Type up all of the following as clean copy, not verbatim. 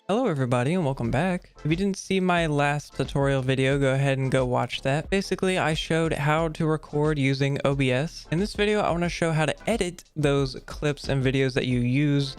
Hello everybody and welcome back. If you didn't see my last tutorial video, go ahead and go watch that. Basically, I showed how to record using OBS. In this video, I want to show how to edit those clips and videos that you use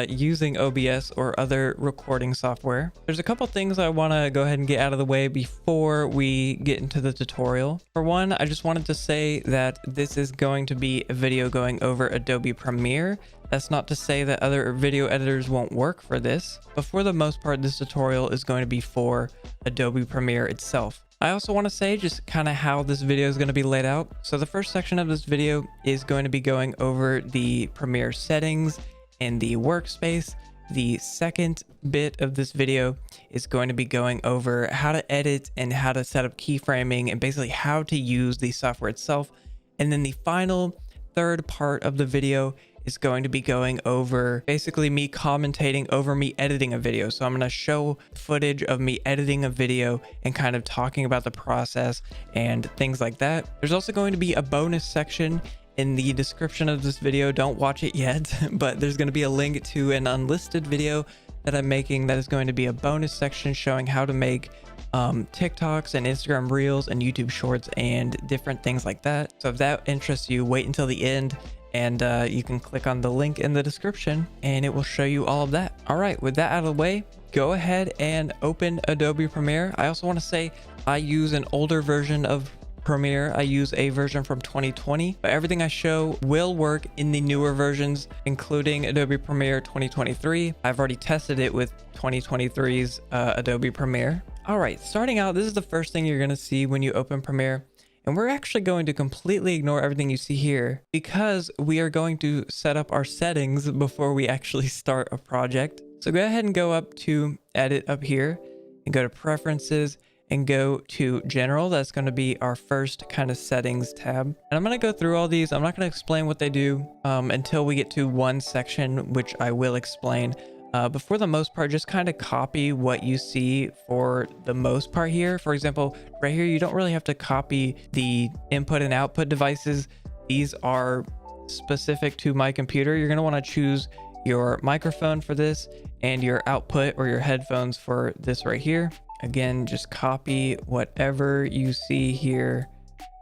using OBS or other recording software. There's a couple things I want to go ahead and get out of the way before we get into the tutorial. For one, I just wanted to say that this is going to be a video going over Adobe Premiere. That's not to say that other video editors won't work for this, but for the most part, this tutorial is going to be for Adobe Premiere itself. I also want to say just kind of how this video is going to be laid out. So the first section of this video is going to be going over the Premiere settings and the workspace. The second bit of this video is going to be going over how to edit and how to set up keyframing and basically how to use the software itself. And then the final third part of the video is going to be going over basically me commentating over me editing a video. So I'm going to show footage of me editing a video and kind of talking about the process and things like that. There's also going to be a bonus section in the description of this video. Don't watch it yet, but there's going to be a link to an unlisted video that I'm making that is going to be a bonus section showing how to make TikToks and Instagram Reels and YouTube Shorts and different things like that. So if that interests you, wait until the end and you can click on the link in the description and it will show you all of that. All right, with that out of the way, go ahead and open Adobe Premiere. I also want to say I use an older version of Premiere. I use a version from 2020, but everything I show will work in the newer versions, including Adobe Premiere 2023. I've already tested it with 2023's Adobe Premiere. All right, starting out, this is the first thing you're going to see when you open Premiere. And we're actually going to completely ignore everything you see here because we are going to set up our settings before we actually start a project. So go ahead and go up to Edit up here and go to Preferences and go to General. That's going to be our first kind of settings tab. And I'm going to go through all these. I'm not going to explain what they do until we get to one section, which I will explain. But for the most part, just kind of copy what you see for the most part here. For example, right here, you don't really have to copy the input and output devices. These are specific to my computer. You're going to want to choose your microphone for this and your output or your headphones for this right here. Again, just copy whatever you see here.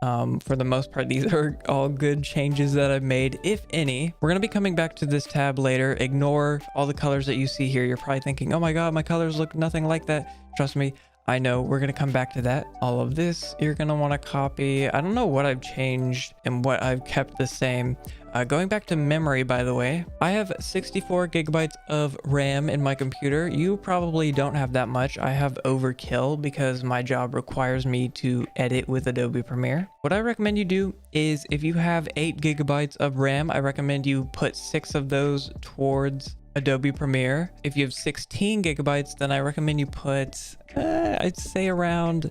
For the most part, these are all good changes that I've made, if any. We're going to be coming back to this tab later. Ignore all the colors that you see here. You're probably thinking, oh my God, my colors look nothing like that. Trust me, I know. We're going to come back to that. All of this, you're going to want to copy. I don't know what I've changed and what I've kept the same. Going back to memory, by the way, I have 64 gigabytes of RAM in my computer. You probably don't have that much. I have overkill because my job requires me to edit with Adobe Premiere. What I recommend you do is if you have 8 gigabytes of RAM, I recommend you put 6 of those towards Adobe Premiere. If you have 16 gigabytes, then I recommend you put, I'd say around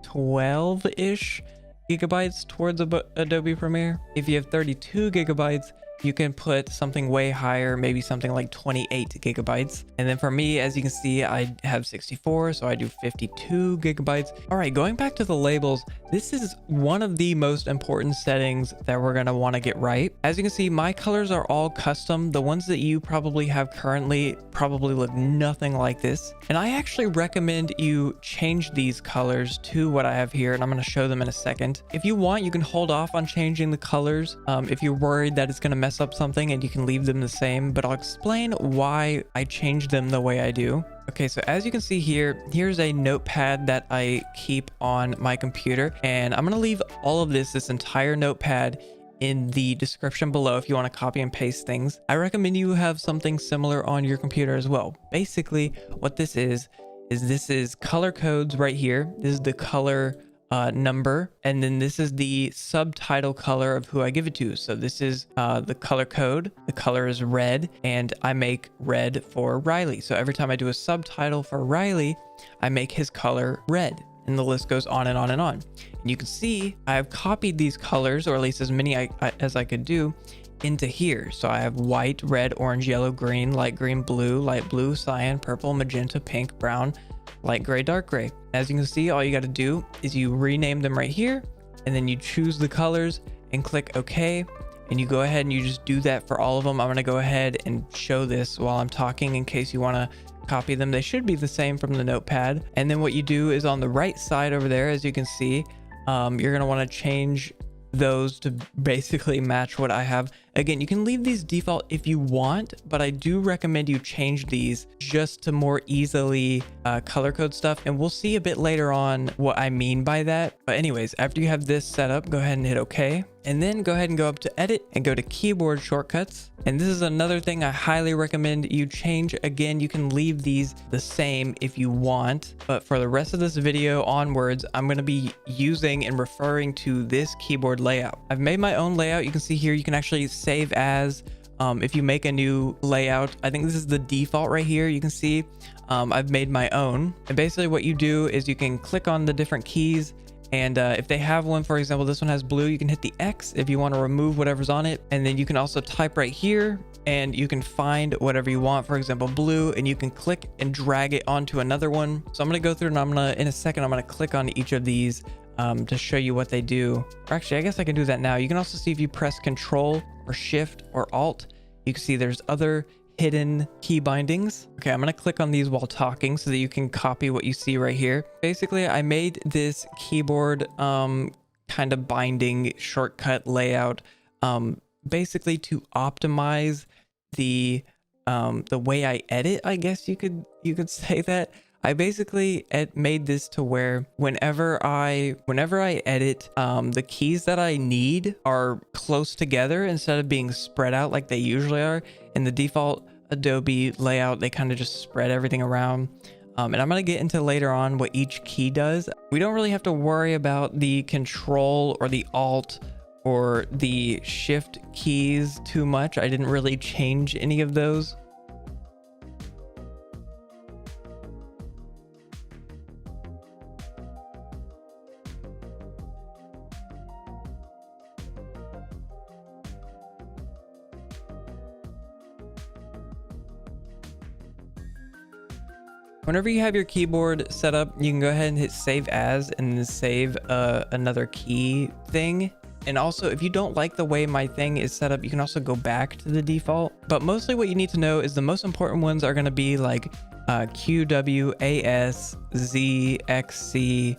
12-ish gigabytes towards Adobe Premiere. If you have 32 gigabytes, you can put something way higher, maybe something like 28 gigabytes. And then for me, as you can see, I have 64, so I do 52 gigabytes. All right, going back to the labels, this is one of the most important settings that we're gonna wanna get right. As you can see, my colors are all custom. The ones that you probably have currently probably look nothing like this. And I actually recommend you change these colors to what I have here, and I'm gonna show them in a second. If you want, you can hold off on changing the colors if you're worried that it's gonna mess up something, and you can leave them the same, but I'll explain why I changed them the way I do. Okay, so as you can see here, here's a notepad that I keep on my computer, and I'm going to leave all of this entire notepad in the description below if you want to copy and paste things. I recommend you have something similar on your computer as well. Basically, what this is this is color codes right here. This is the color number, and then this is the subtitle color of who I give it to. So this is the color code. The color is red, and I make red for Riley. So every time I do a subtitle for Riley, I make his color red, and the list goes on and on and on. And you can see I've copied these colors, or at least as many as I could do, into here. So I have white, red, orange, yellow, green, light green, light blue, cyan, purple, magenta, pink, brown, light gray, dark gray. As you can see, all you got to do is you rename them right here, and then you choose the colors and click OK, and you go ahead and you just do that for all of them. I'm going to go ahead and show this while I'm talking in case you want to copy them. They should be the same from the notepad. And then what you do is on the right side over there, as you can see, you're going to want to change those to basically match what I have. Again, you can leave these default if you want, but I do recommend you change these just to more easily color code stuff. And we'll see a bit later on what I mean by that. But anyways, after you have this set up, go ahead and hit OK. And then go ahead and go up to edit and go to keyboard shortcuts. And this is another thing I highly recommend you change. Again, you can leave these the same if you want, but for the rest of this video onwards, I'm going to be using and referring to this keyboard layout. I've made my own layout. You can see here, you can actually save as if you make a new layout. I think this is the default right here. You can see I've made my own. And basically what you do is you can click on the different keys. And if they have one, for example, this one has blue, you can hit the X if you want to remove whatever's on it. And then you can also type right here and you can find whatever you want, for example, blue, and you can click and drag it onto another one. So I'm going to go through and in a second, I'm going to click on each of these to show you what they do. Or actually, I guess I can do that now. You can also see if you press Control or Shift or Alt, you can see there's other hidden key bindings. Okay, I'm going to click on these while talking so that you can copy what you see right here. Basically, I made this keyboard kind of binding shortcut layout basically to optimize the way I edit, I guess you could say that. I basically made this to where whenever I edit, the keys that I need are close together instead of being spread out like they usually are. In the default Adobe layout, they kind of just spread everything around. And I'm going to get into later on what each key does. We don't really have to worry about the Control or the Alt or the Shift keys too much. I didn't really change any of those. Whenever you have your keyboard set up, you can go ahead and hit save as and then save another key thing. And also, if you don't like the way my thing is set up, you can also go back to the default. But mostly what you need to know is the most important ones are going to be like Q, W, A, S, Z, X, C,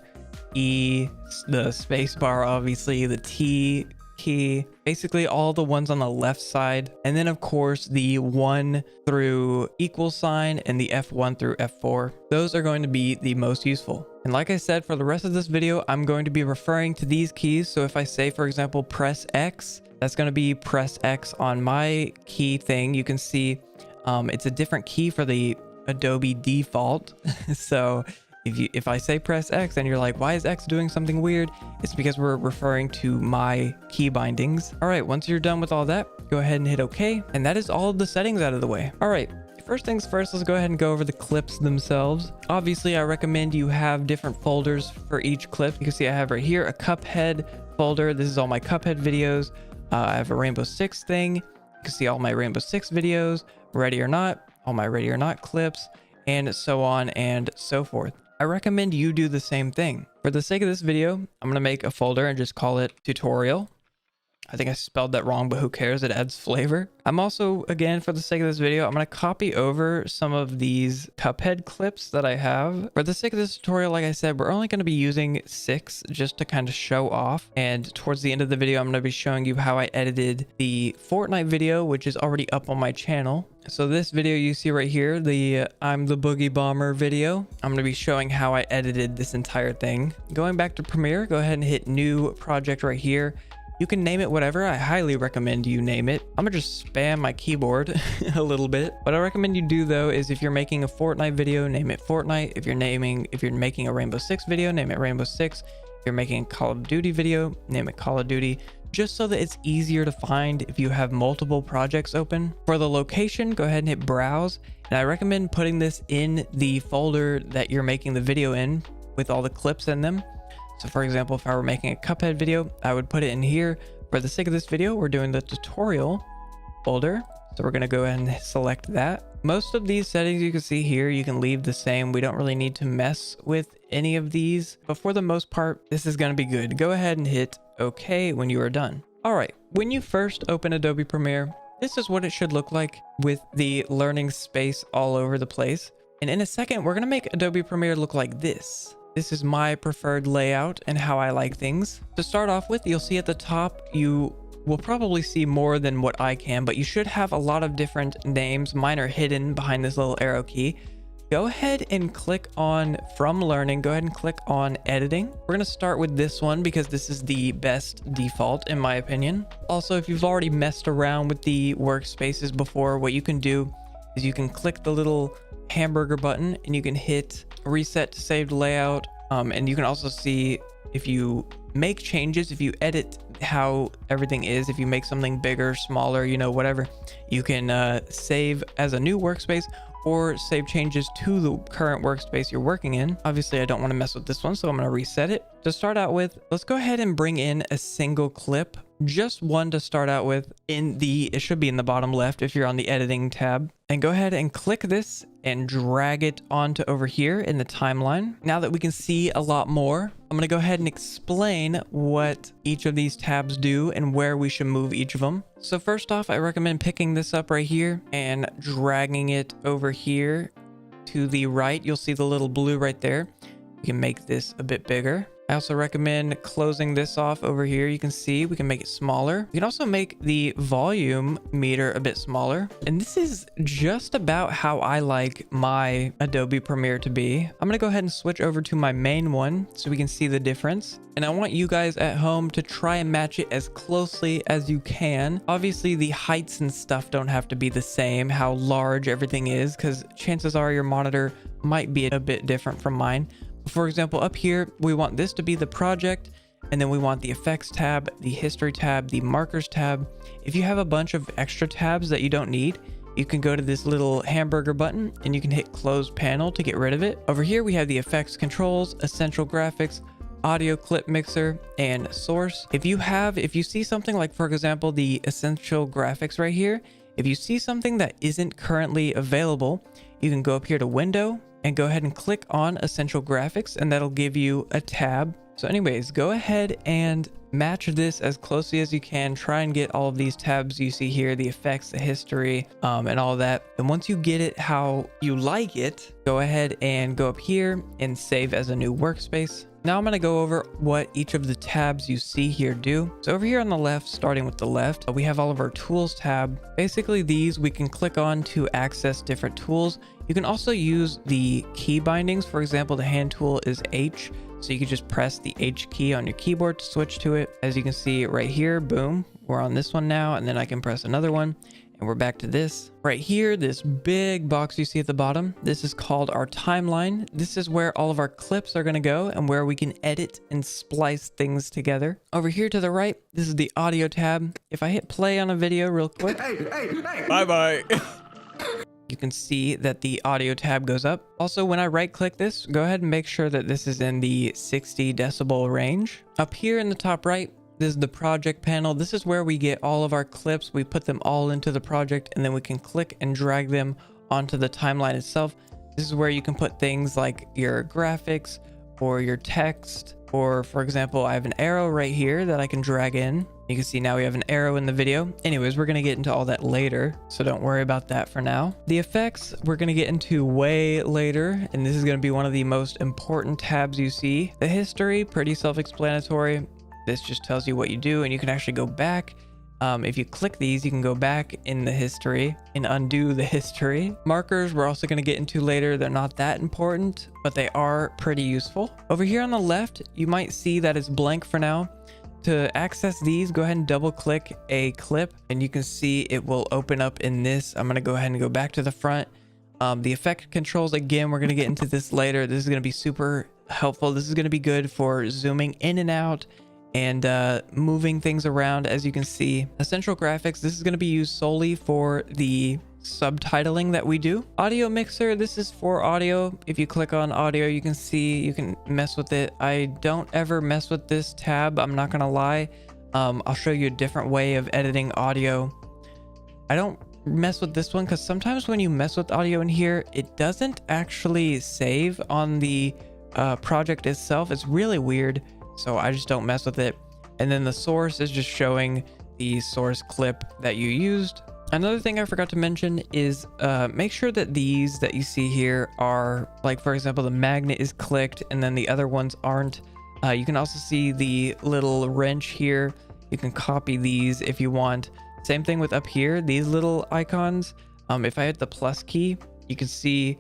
E, the space bar, obviously, the T key, basically all the ones on the left side. And then of course the 1 through equal sign and the F1 through F4. Those are going to be the most useful. And like I said, for the rest of this video, I'm going to be referring to these keys. So if I say, for example, press X, that's going to be press X on my key thing. You can see it's a different key for the Adobe default. So if I say press X and you're like, why is X doing something weird? It's because we're referring to my key bindings. All right, once you're done with all that, go ahead and hit OK. And that is all of the settings out of the way. All right, first things first, let's go ahead and go over the clips themselves. Obviously, I recommend you have different folders for each clip. You can see I have right here a Cuphead folder. This is all my Cuphead videos. I have a Rainbow Six thing. You can see all my Rainbow Six videos, Ready or Not, all my Ready or Not clips, and so on and so forth. I recommend you do the same thing. For the sake of this video, I'm going to make a folder and just call it tutorial. I think I spelled that wrong, but who cares? It adds flavor. I'm also, again, for the sake of this video, I'm going to copy over some of these Cuphead clips that I have. For the sake of this tutorial, like I said, we're only going to be using 6 just to kind of show off. And towards the end of the video, I'm going to be showing you how I edited the Fortnite video, which is already up on my channel. So this video you see right here, the I'm the Boogie Bomber video, I'm going to be showing how I edited this entire thing. Going back to Premiere, go ahead and hit new project right here. You can name it whatever. I highly recommend you name it. I'm gonna just spam my keyboard a little bit. What I recommend you do though is if you're making a Fortnite video, name it Fortnite. If you're making a Rainbow Six video, name it Rainbow Six. If you're making a Call of Duty video, name it Call of Duty, just so that it's easier to find if you have multiple projects open. For the location, go ahead and hit browse. And I recommend putting this in the folder that you're making the video in with all the clips in them. So for example, if I were making a Cuphead video, I would put it in here. For the sake of this video, we're doing the tutorial folder. So we're going to go ahead and select that. Most of these settings you can see here, you can leave the same. We don't really need to mess with any of these, but for the most part, this is going to be good. Go ahead and hit OK when you are done. All right, when you first open Adobe Premiere, this is what it should look like with the learning space all over the place. And in a second, we're going to make Adobe Premiere look like this. This is my preferred layout and how I like things. To start off with, you'll see at the top, you will probably see more than what I can, but you should have a lot of different names. Mine are hidden behind this little arrow key. Go ahead and click on From Learning. Go ahead and click on Editing. We're going to start with this one because this is the best default in my opinion. Also, if you've already messed around with the workspaces before, what you can do is you can click the little hamburger button and you can hit Reset to Saved Layout. And you can also see if you make changes, if you edit how everything is, if you make something bigger, smaller, you know, whatever, you can save as a new workspace or save changes to the current workspace you're working in. Obviously, I don't want to mess with this one, so I'm going to reset it. To start out with, let's go ahead and bring in a single clip, just one to start out with. It should be in the bottom left if you're on the editing tab. And go ahead and click this and drag it onto over here in the timeline. Now that we can see a lot more, I'm going to go ahead and explain what each of these tabs do and where we should move each of them. So first off, I recommend picking this up right here and dragging it over here to the right. You'll see the little blue right there. You can make this a bit bigger. I also recommend closing this off over here. You can see we can make it smaller. You can also make the volume meter a bit smaller. And this is just about how I like my Adobe Premiere to be. I'm going to go ahead and switch over to my main one so we can see the difference. And I want you guys at home to try and match it as closely as you can. Obviously, the heights and stuff don't have to be the same, how large everything is, because chances are your monitor might be a bit different from mine. For example, up here, we want this to be the project, and then we want the effects tab, the history tab, the markers tab. If you have a bunch of extra tabs that you don't need, you can go to this little hamburger button and you can hit close panel to get rid of it. Over here, we have the effects controls, essential graphics, audio clip mixer, and source. If you see something like, for example, the essential graphics right here, if you see something that isn't currently available, you can go up here to window and go ahead and click on essential graphics, and that'll give you a tab. So anyways, go ahead and match this as closely as you can. Try and get all of these tabs you see here, the effects, the history, and all that. And once you get it how you like it, go ahead and go up here and save as a new workspace. Now I'm going to go over what each of the tabs you see here do. So over here on the left, starting with the left, we have all of our tools tab. Basically these we can click on to access different tools. You can also use the key bindings. For example, the hand tool is H. So you can just press the H key on your keyboard to switch to it. As you can see right here, boom, we're on this one now. And then I can press another one and we're back to this. Right here, this big box you see at the bottom, this is called our timeline. This is where all of our clips are going to go and where we can edit and splice things together. Over here to the right, this is the audio tab. If I hit play on a video real quick, bye-bye. You can see that the audio tab goes up. Also, when I right click this, go ahead and make sure that this is in the 60 decibel range. Up here in the top right, this is the project panel. This is where we get all of our clips. We put them all into the project and then we can click and drag them onto the timeline itself. This is where you can put things like your graphics or your text, or for example, I have an arrow right here that I can drag in. You can see now we have an arrow in the video. Anyways, we're going to get into all that later, so don't worry about that for now. The effects we're going to get into way later, and this is going to be one of the most important tabs you see. The history, pretty self-explanatory. This just tells you what you do, and you can actually go back. If you click these, you can go back in the history and undo the history. Markers we're also going to get into later. They're not that important, but they are pretty useful. Over here on the left, you might see that it's blank for now. To access these, go ahead and double click a clip and you can see it will open up in this. I'm going to go ahead and go back to the front. The effect controls, again, we're going to get into this later. This is going to be super helpful. This is going to be good for zooming in and out and moving things around. As you can see, essential graphics, this is going to be used solely for the subtitling that we do. Audio mixer, this is for audio. If you click on audio, you can see you can mess with it. I don't ever mess with this tab, I'm not gonna lie. I'll show you a different way of editing audio. I don't mess with this one because sometimes when you mess with audio in here, it doesn't actually save on the project itself. It's really weird, so I just don't mess with it. And then the source is just showing the source clip that you used. Another thing I forgot to mention is make sure that these that you see here are, like, for example, the magnet is clicked and then the other ones aren't. You can also see the little wrench here. You can copy these if you want. Same thing with up here, these little icons. If I hit the plus key, you can see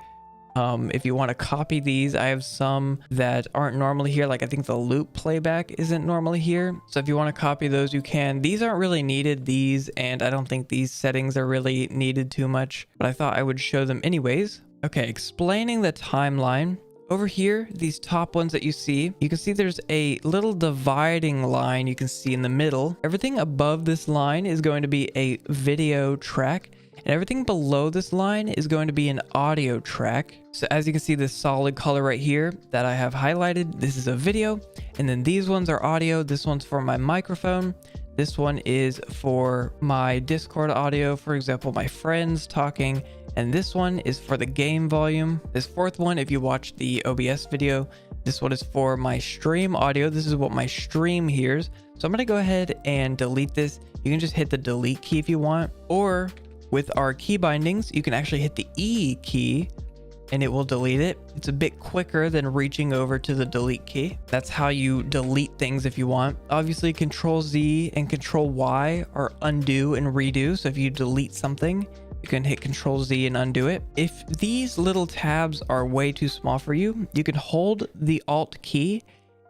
if you want to copy these, I have some that aren't normally here. Like I think the loop playback isn't normally here. So if you want to copy those, you can. These aren't really needed, these, and I don't think these settings are really needed too much, but I thought I would show them anyways. Okay, explaining the timeline. Over here, these top ones that you can see there's a little dividing line you can see in the middle. Everything above this line is going to be a video track, and everything below this line is going to be an audio track. So as you can see, this solid color right here that I have highlighted, this is a video, and then these ones are audio. This one's for my microphone. This one is for my Discord audio, for example, my friends talking. And this one is for the game volume. This fourth one, if you watch the OBS video, this one is for my stream audio. This is what my stream hears. So I'm going to go ahead and delete this. You can just hit the delete key if you want, or with our key bindings, you can actually hit the E key and it will delete it. It's a bit quicker than reaching over to the delete key. That's how you delete things if you want. Obviously, Control Z and Control Y are undo and redo. So if you delete something, you can hit Control Z and undo it. If these little tabs are way too small for you, you can hold the Alt key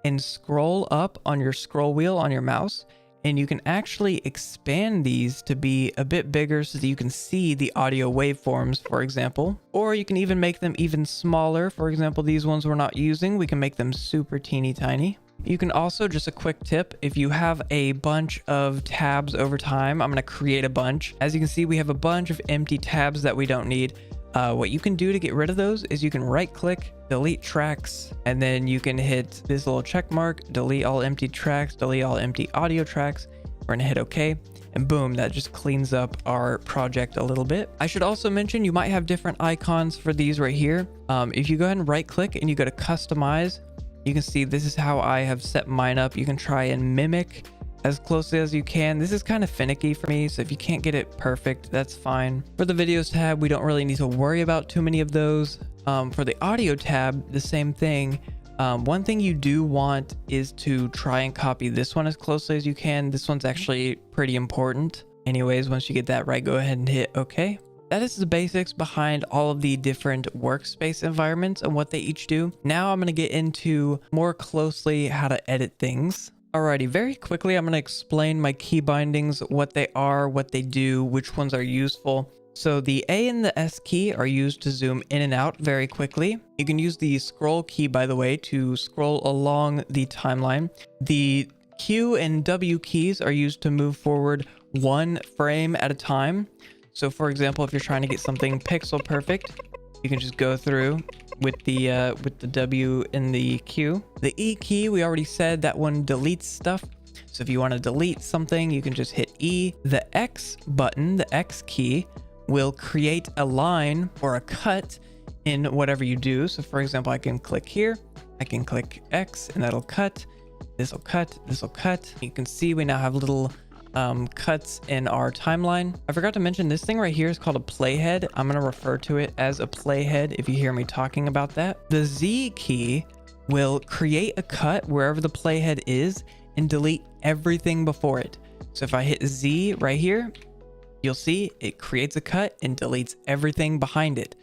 and scroll up on your scroll wheel on your mouse, and you can actually expand these to be a bit bigger so that you can see the audio waveforms, for example. Or you can even make them even smaller. For example, these ones we're not using, we can make them super teeny tiny. You can also, just a quick tip, if you have a bunch of tabs over time, I'm going to create a bunch. As you can see, we have a bunch of empty tabs that we don't need. What you can do to get rid of those is you can right click, delete tracks, and then you can hit this little check mark, delete all empty tracks, delete all empty audio tracks. We're gonna hit OK, and boom, that just cleans up our project a little bit. I should also mention you might have different icons for these right here. If you go ahead and right click and you go to customize, you can see this is how I have set mine up. You can try and mimic as closely as you can. This is kind of finicky for me, so if you can't get it perfect, that's fine. For the videos tab, we don't really need to worry about too many of those. For the audio tab, the same thing. One thing you do want is to try and copy this one as closely as you can. This one's actually pretty important. Anyways, once you get that right, go ahead and hit OK. That is the basics behind all of the different workspace environments and what they each do. Now I'm going to get into more closely how to edit things. Alrighty, very quickly, I'm going to explain my key bindings, what they are, what they do, which ones are useful. So the A and the S key are used to zoom in and out very quickly. You can use the scroll key, by the way, to scroll along the timeline. The Q and W keys are used to move forward one frame at a time. So for example, if you're trying to get something pixel perfect, you can just go through with the W and the Q. The E key, we already said that one deletes stuff. So if you want to delete something, you can just hit E. The X button, the X key, will create a line or a cut in whatever you do. So for example, I can click here, I can click X, and that'll cut. This will cut, this will cut. You can see we now have little cuts in our timeline. I forgot to mention this thing right here is called a playhead. I'm going to refer to it as a playhead if you hear me talking about that. The Z key will create a cut wherever the playhead is and delete everything before it. So if I hit Z right here, you'll see it creates a cut and deletes everything behind it.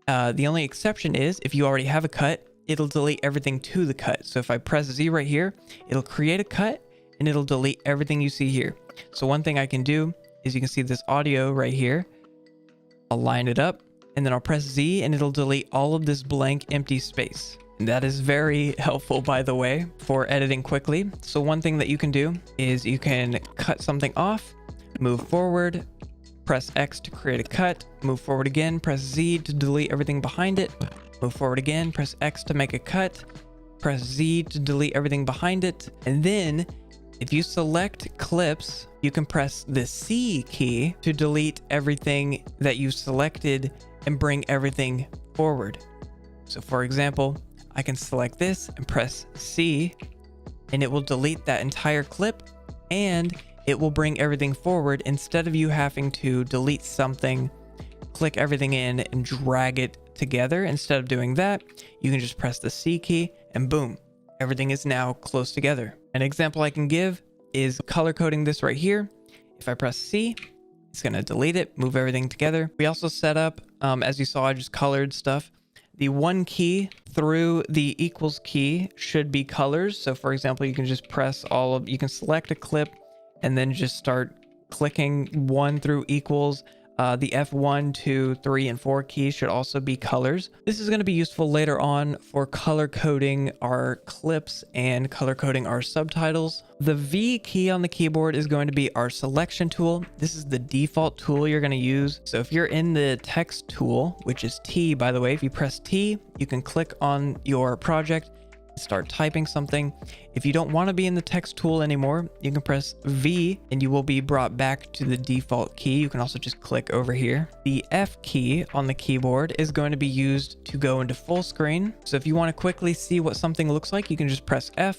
The only exception is if you already have a cut, it'll delete everything to the cut. So if I press Z right here, it'll create a cut and it'll delete everything you see here. So one thing I can do is you can see this audio right here. I'll line it up and then I'll press Z and it'll delete all of this blank empty space. And that is very helpful, by the way, for editing quickly. So one thing that you can do is you can cut something off, move forward, press X to create a cut, move forward again, press Z to delete everything behind it, move forward again, press X to make a cut, press Z to delete everything behind it, and then if you select clips, you can press the C key to delete everything that you selected and bring everything forward. So for example, I can select this and press C, and it will delete that entire clip, and it will bring everything forward instead of you having to delete something, click everything in and drag it together. Instead of doing that, you can just press the C key and boom, everything is now close together. An example I can give is color coding this right here. If I press C, it's going to delete it, move everything together. We also set up, as you saw, I just colored stuff. The one key through the equals key should be colors. So for example, you can just press you can select a clip and then just start clicking 1 through equals. The F1, 2, 3, and 4 keys should also be colors. This is going to be useful later on for color coding our clips and color coding our subtitles. The V key on the keyboard is going to be our selection tool. This is the default tool you're going to use. So if you're in the text tool, which is T, by the way, if you press T, you can click on your project, start typing something. If you don't want to be in the text tool anymore, you can press V and you will be brought back to the default key. You can also just click over here. The F key on the keyboard is going to be used to go into full screen. So if you want to quickly see what something looks like, you can just press F.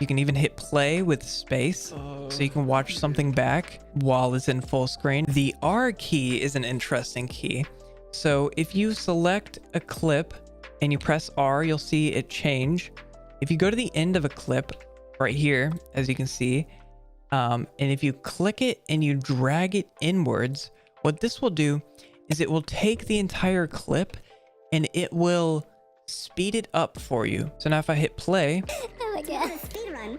You can even hit play with space so you can watch something back while it's in full screen. The R key is an interesting key. So if you select a clip and you press R, you'll see it change. If you go to the end of a clip right here, as you can see, and if you click it and you drag it inwards, what this will do is it will take the entire clip and it will speed it up for you. So now if I hit play, Oh my god, speed run.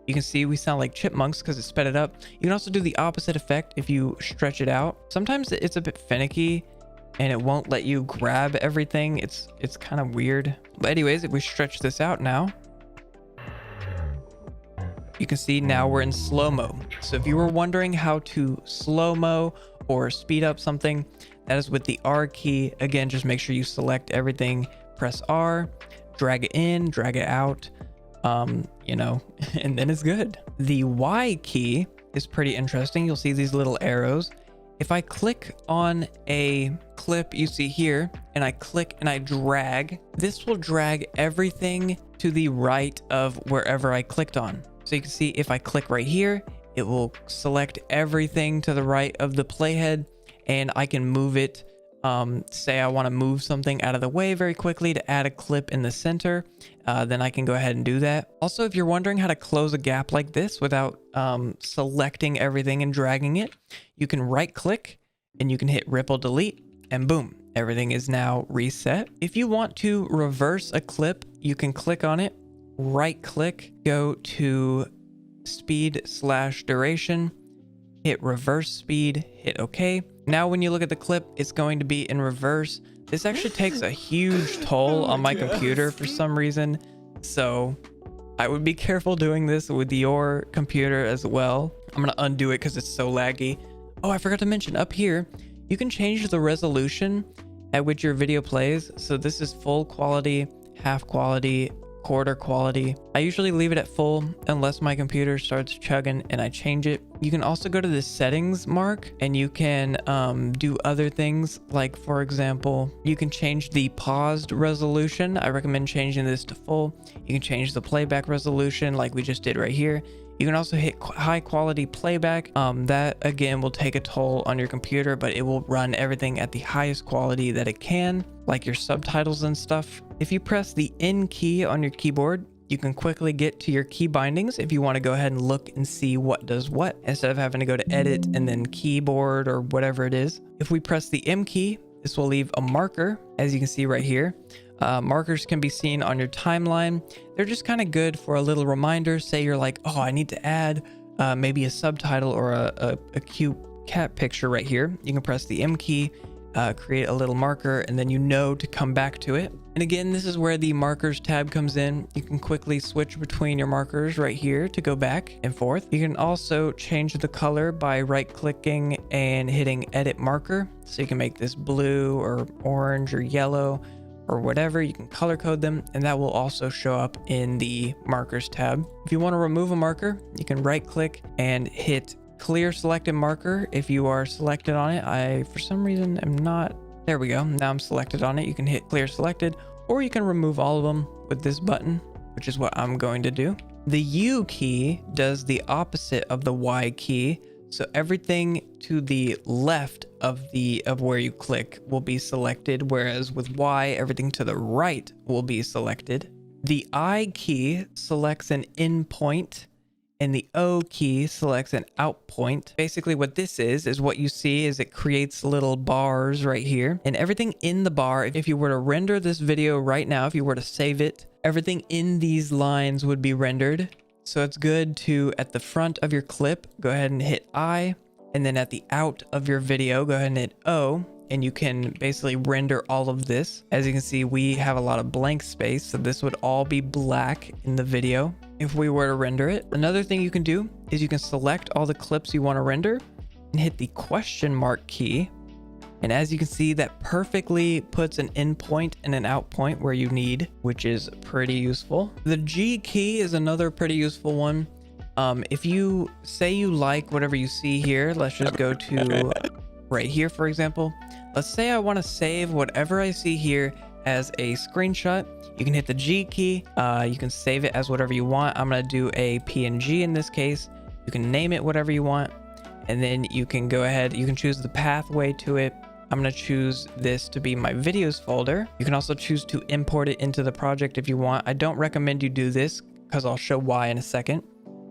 you can see we sound like chipmunks because it sped it up. You can also do the opposite effect if you stretch it out. Sometimes it's a bit finicky and it won't let you grab everything. It's kind of weird. But anyways, if we stretch this out now, you can see now we're in slow-mo. So if you were wondering how to slow-mo or speed up something, that is with the R key. Again, just make sure you select everything, press R, drag it in, drag it out, you know, and then it's good. The Y key is pretty interesting. You'll see these little arrows. If I click on a clip you see here and I click and I drag, this will drag everything to the right of wherever I clicked on. So you can see if I click right here, it will select everything to the right of the playhead and I can move it. Say I want to move something out of the way very quickly to add a clip in the center, then I can go ahead and do that. Also, if you're wondering how to close a gap like this without selecting everything and dragging it, you can right click and you can hit ripple delete and boom, everything is now reset. If you want to reverse a clip, you can click on it, right click, go to speed/duration, hit reverse speed, hit OK. Now when you look at the clip, it's going to be in reverse. This actually takes a huge toll on my computer for some reason. So I would be careful doing this with your computer as well. I'm going to undo it because it's so laggy. Oh, I forgot to mention up here, you can change the resolution at which your video plays. So this is full quality, half quality, quarter quality. I usually leave it at full unless my computer starts chugging and I change it. You can also go to the settings mark and you can do other things. Like for example, you can change the paused resolution. I recommend changing this to full. You can change the playback resolution like we just did right here. You can also hit high quality playback. That again will take a toll on your computer, but it will run everything at the highest quality that it can, like your subtitles and stuff. If you press the N key on your keyboard, you can quickly get to your key bindings if you want to go ahead and look and see what does what, instead of having to go to edit and then keyboard or whatever it is. If we press the M key, this will leave a marker, as you can see right here. Markers can be seen on your timeline. They're just kind of good for a little reminder. Say you're like, oh, I need to add maybe a subtitle or a cute cat picture right here. You can press the M key, create a little marker, and then you know to come back to it. And again, this is where the markers tab comes in. You can quickly switch between your markers right here to go back and forth. You can also change the color by right clicking and hitting edit marker. So you can make this blue or orange or yellow or whatever. You can color code them, and that will also show up in the markers tab. If you want to remove a marker, you can right click and hit clear selected marker if you are selected on it. I for some reason am not. There we go. Now I'm selected on it. You can hit clear selected, or you can remove all of them with this button, which is what I'm going to do. The U key does the opposite of the Y key. So everything to the left of where you click will be selected, whereas with Y, everything to the right will be selected. The I key selects an in point, and the O key selects an out point. Basically what this is what you see is it creates little bars right here, and everything in the bar, if you were to render this video right now, if you were to save it, everything in these lines would be rendered. So it's good to, at the front of your clip, go ahead and hit I, and then at the out of your video, go ahead and hit O, and you can basically render all of this. As you can see, we have a lot of blank space, so this would all be black in the video if we were to render it. Another thing you can do is you can select all the clips you want to render and hit the question mark key. And as you can see, that perfectly puts an in point and an out point where you need, which is pretty useful. The G key is another pretty useful one. If you say you like whatever you see here, let's just go to right here, for example. Let's say I want to save whatever I see here as a screenshot. You can hit the G key. You can save it as whatever you want. I'm going to do a PNG in this case. You can name it whatever you want. And then you can go ahead, you can choose the pathway to it. I'm going to choose this to be my videos folder. You can also choose to import it into the project if you want. I don't recommend you do this because I'll show why in a second.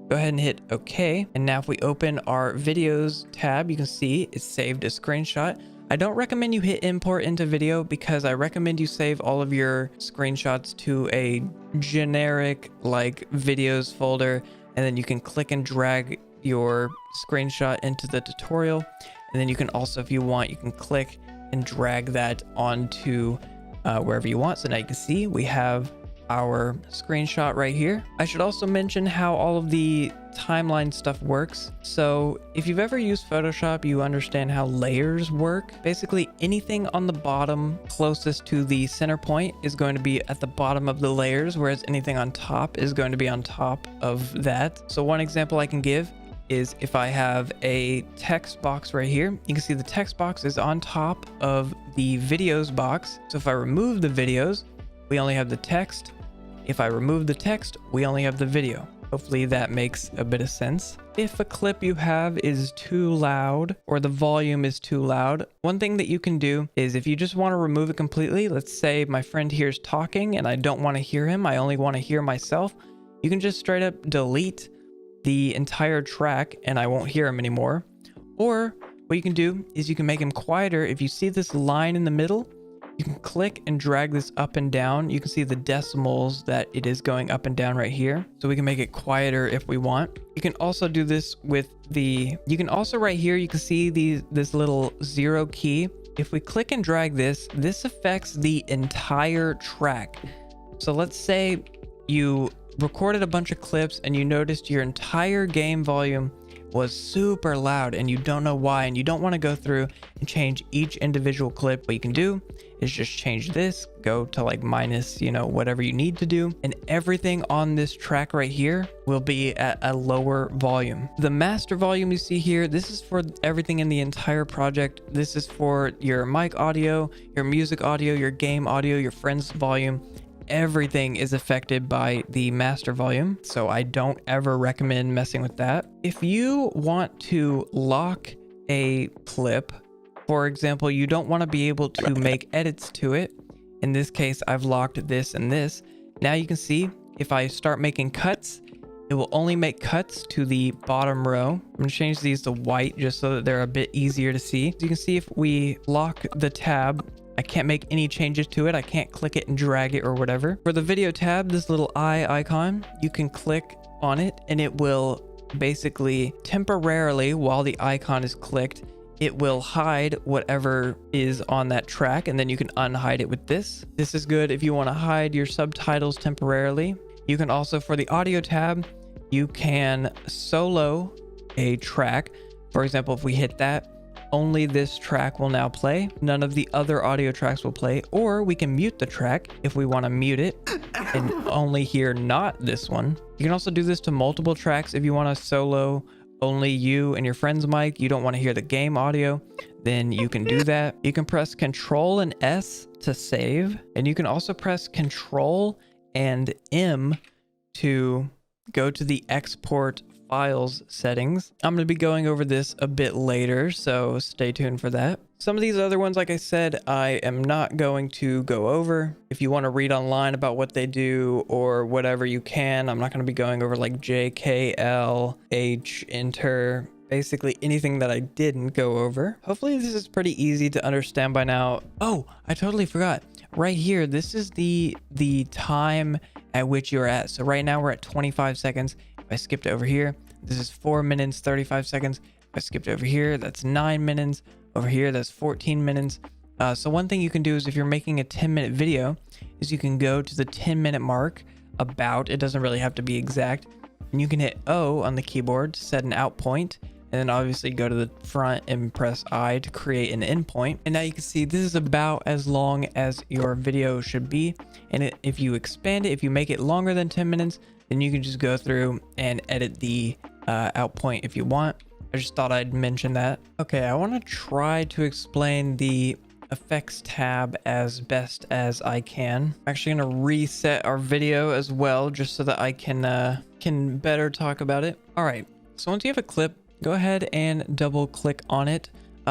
Go ahead and hit OK. And now if we open our videos tab, you can see it's saved a screenshot. I don't recommend you hit import into video because I recommend you save all of your screenshots to a generic like videos folder, and then you can click and drag your screenshot into the tutorial. And then you can also, if you want, you can click and drag that onto wherever you want. So now you can see we have our screenshot right here. I should also mention how all of the timeline stuff works. So if you've ever used Photoshop, you understand how layers work. Basically anything on the bottom closest to the center point is going to be at the bottom of the layers, whereas anything on top is going to be on top of that. So one example I can give is if I have a text box right here, you can see the text box is on top of the videos box. So if I remove the videos, we only have the text. If I remove the text, we only have the video. Hopefully that makes a bit of sense. If a clip you have is too loud or the volume is too loud, one thing that you can do is if you just want to remove it completely, let's say my friend here is talking and I don't want to hear him, I only want to hear myself, you can just straight up delete the entire track and I won't hear him anymore. Or what you can do is you can make him quieter. If you see this line in the middle, you can click and drag this up and down. You can see the decimals that it is going up and down right here. So we can make it quieter if we want. You can also do this with you can also right here, you can see this little 0 key. If we click and drag this affects the entire track. So let's say you recorded a bunch of clips and you noticed your entire game volume was super loud and you don't know why, and you don't want to go through and change each individual clip. What you can do is just change this, go to like minus, whatever you need to do, and everything on this track right here will be at a lower volume. The master volume you see here, this is for everything in the entire project. This is for your mic audio, your music audio, your game audio, your friend's volume. Everything is affected by the master volume, so I don't ever recommend messing with that. If you want to lock a clip, for example, you don't want to be able to make edits to it. In this case, I've locked this and this. Now you can see if I start making cuts, it will only make cuts to the bottom row. I'm going to change these to white just so that they're a bit easier to see. So you can see if we lock the tab, I can't make any changes to it. I can't click it and drag it or whatever. For the video tab, this little eye icon, you can click on it and it will basically temporarily, while the icon is clicked, it will hide whatever is on that track, and then you can unhide it with this. This is good if you want to hide your subtitles temporarily. You can also, for the audio tab, you can solo a track. For example, if we hit that, only this track will now play. None of the other audio tracks will play. Or we can mute the track if we want to mute it and only hear not this one. You can also do this to multiple tracks. If you want to solo only you and your friend's mic, you don't want to hear the game audio, then you can do that. You can press Control and S to save. And you can also press Control and M to go to the export files settings. I'm going to be going over this a bit later, so stay tuned for that. Some of these other ones, like I said, I am not going to go over. If you want to read online about what they do or whatever, you can. I'm not going to be going over like J, K, L, H, enter, basically anything that I didn't go over. Hopefully this is pretty easy to understand by now. Oh, I totally forgot. Right here, this is the time at which you're at. So right now we're at 25 seconds. If I skipped over here, this is 4 minutes, 35 seconds. If I skipped over here, that's 9 minutes. Over here, that's 14 minutes. So one thing you can do is if you're making a 10-minute video is you can go to the 10-minute mark about, it doesn't really have to be exact, and you can hit O on the keyboard to set an out point, and then obviously go to the front and press I to create an end point. And now you can see this is about as long as your video should be. And if you expand it, if you make it longer than 10 minutes, then you can just go through and edit the out point if you want. I just thought I'd mention that. Okay, I want to try to explain the effects tab as best as I can. I'm actually going to reset our video as well, just so that I can better talk about it. All right, so once you have a clip, go ahead and double click on it.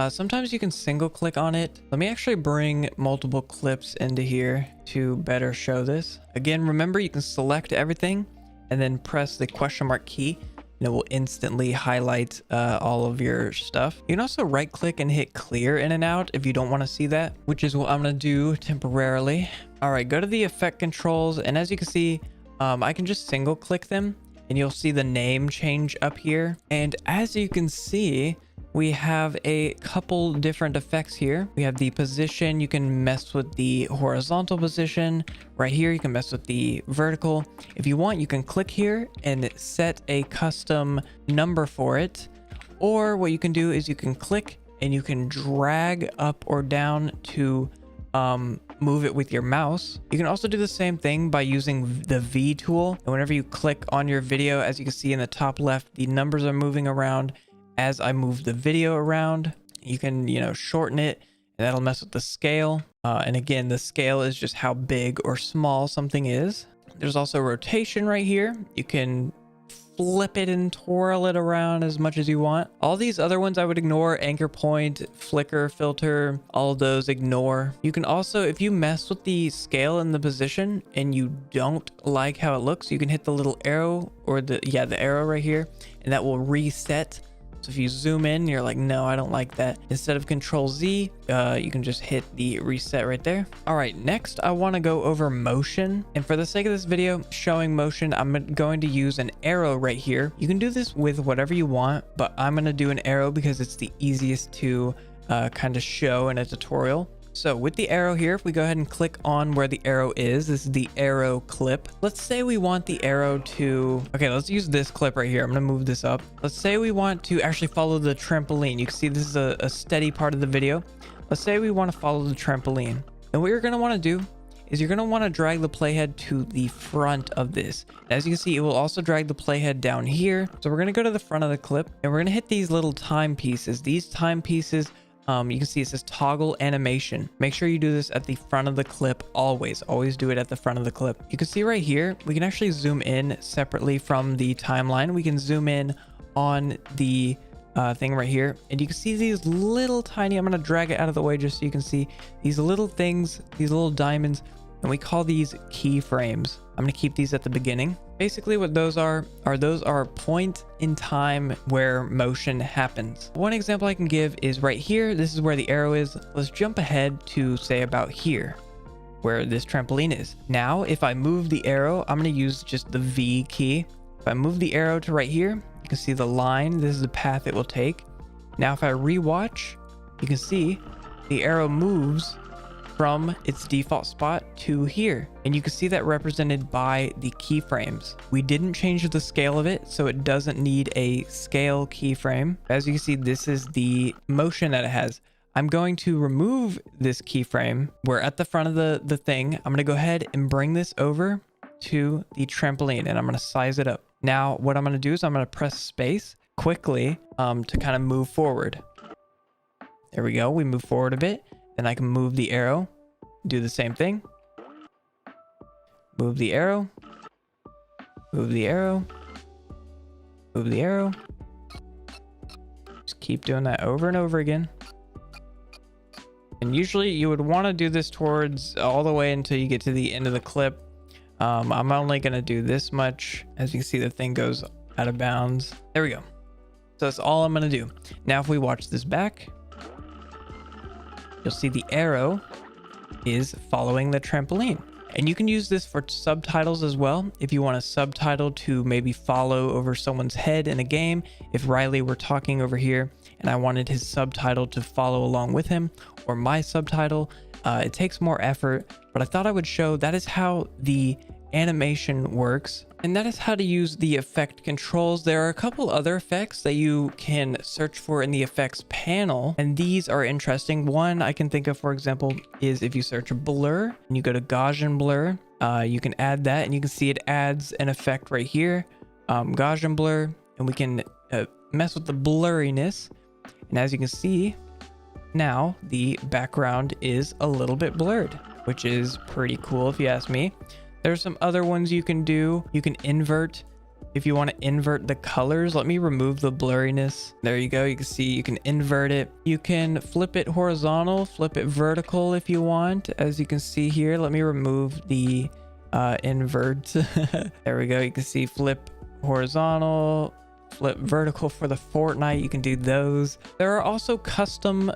Sometimes you can single click on it. Let me actually bring multiple clips into here to better show this. Again, remember you can select everything and then press the question mark key, and it will instantly highlight all of your stuff. You can also right click and hit clear in and out if you don't want to see that, which is what I'm going to do temporarily. All right, go to the effect controls, and as you can see, I can just single click them and you'll see the name change up here. And as you can see, we have a couple different effects here. We have the position. You can mess with the horizontal position. Right here, you can mess with the vertical. If you want, you can click here and set a custom number for it. Or what you can do is you can click and you can drag up or down to move it with your mouse. You can also do the same thing by using the V tool. And whenever you click on your video, as you can see in the top left, the numbers are moving around as I move the video around. You can, shorten it, and that'll mess with the scale. And again, the scale is just how big or small something is. There's also rotation right here. You can flip it and twirl it around as much as you want. All these other ones I would ignore. Anchor point, flicker, filter, all of those ignore. You can also, if you mess with the scale and the position and you don't like how it looks, you can hit the little arrow, or the arrow right here, and that will reset. So if you zoom in, you're like, no, I don't like that. Instead of Control Z, you can just hit the reset right there. All right, next I want to go over motion. And for the sake of this video, showing motion, I'm going to use an arrow right here. You can do this with whatever you want, but I'm going to do an arrow because it's the easiest to kind of show in a tutorial. So with the arrow here, if we go ahead and click on where the arrow is, this is the arrow clip. Let's say we want the arrow to, okay, let's use this clip right here. I'm going to move this up. Let's say we want to actually follow the trampoline. You can see this is a steady part of the video. Let's say we want to follow the trampoline. And what you're going to want to do is you're going to want to drag the playhead to the front of this. As you can see, it will also drag the playhead down here. So we're going to go to the front of the clip and we're going to hit these little timepieces. These timepieces, you can see it says toggle animation. Make sure you do this at the front of the clip always. Always do it at the front of the clip. You can see right here, we can actually zoom in separately from the timeline. We can zoom in on the thing right here, and you can see these little tiny, I'm going to drag it out of the way just so you can see these little things, these little diamonds, and we call these keyframes. I'm going to keep these at the beginning. Basically what those are point in time where motion happens. One example I can give is right here. This is where the arrow is. Let's jump ahead to say about here where this trampoline is. Now, if I move the arrow, I'm going to use just the V key. If I move the arrow to right here, you can see the line. This is the path it will take. Now, if I rewatch, you can see the arrow moves from its default spot to here, and you can see that represented by the keyframes. We didn't change the scale of it, so it doesn't need a scale keyframe. As you can see, this is the motion that it has. I'm going to remove this keyframe. We're at the front of the thing. I'm going to go ahead and bring this over to the trampoline, and I'm going to size it up. Now what I'm going to do is I'm going to press space quickly to kind of move forward. There we go. We move forward a bit. Then I can move the arrow, do the same thing. Move the arrow, move the arrow, Move the arrow. Just keep doing that over and over again. And usually you would want to do this towards all the way until you get to the end of the clip. I'm only going to do this much. As you can see, the thing goes out of bounds. There we go. So that's all I'm going to do. Now, if we watch this back, you'll see the arrow is following the trampoline. And you can use this for subtitles as well. If you want a subtitle to maybe follow over someone's head in a game, if Riley were talking over here and I wanted his subtitle to follow along with him, or my subtitle, it takes more effort, but I thought I would show that is how the animation works. And that is how to use the effect controls. There are a couple other effects that you can search for in the effects panel, and these are interesting. One I can think of, for example, is if you search blur and you go to Gaussian blur, you can add that, and you can see it adds an effect right here, Gaussian blur, and we can mess with the blurriness. And as you can see, now the background is a little bit blurred, which is pretty cool if you ask me. There's some other ones you can do. You can invert. If you want to invert the colors, let me remove the blurriness. There you go. You can see you can invert it. You can flip it horizontal, flip it vertical if you want. As you can see here, let me remove the invert. There we go. You can see flip horizontal, flip vertical for the Fortnite. You can do those. There are also custom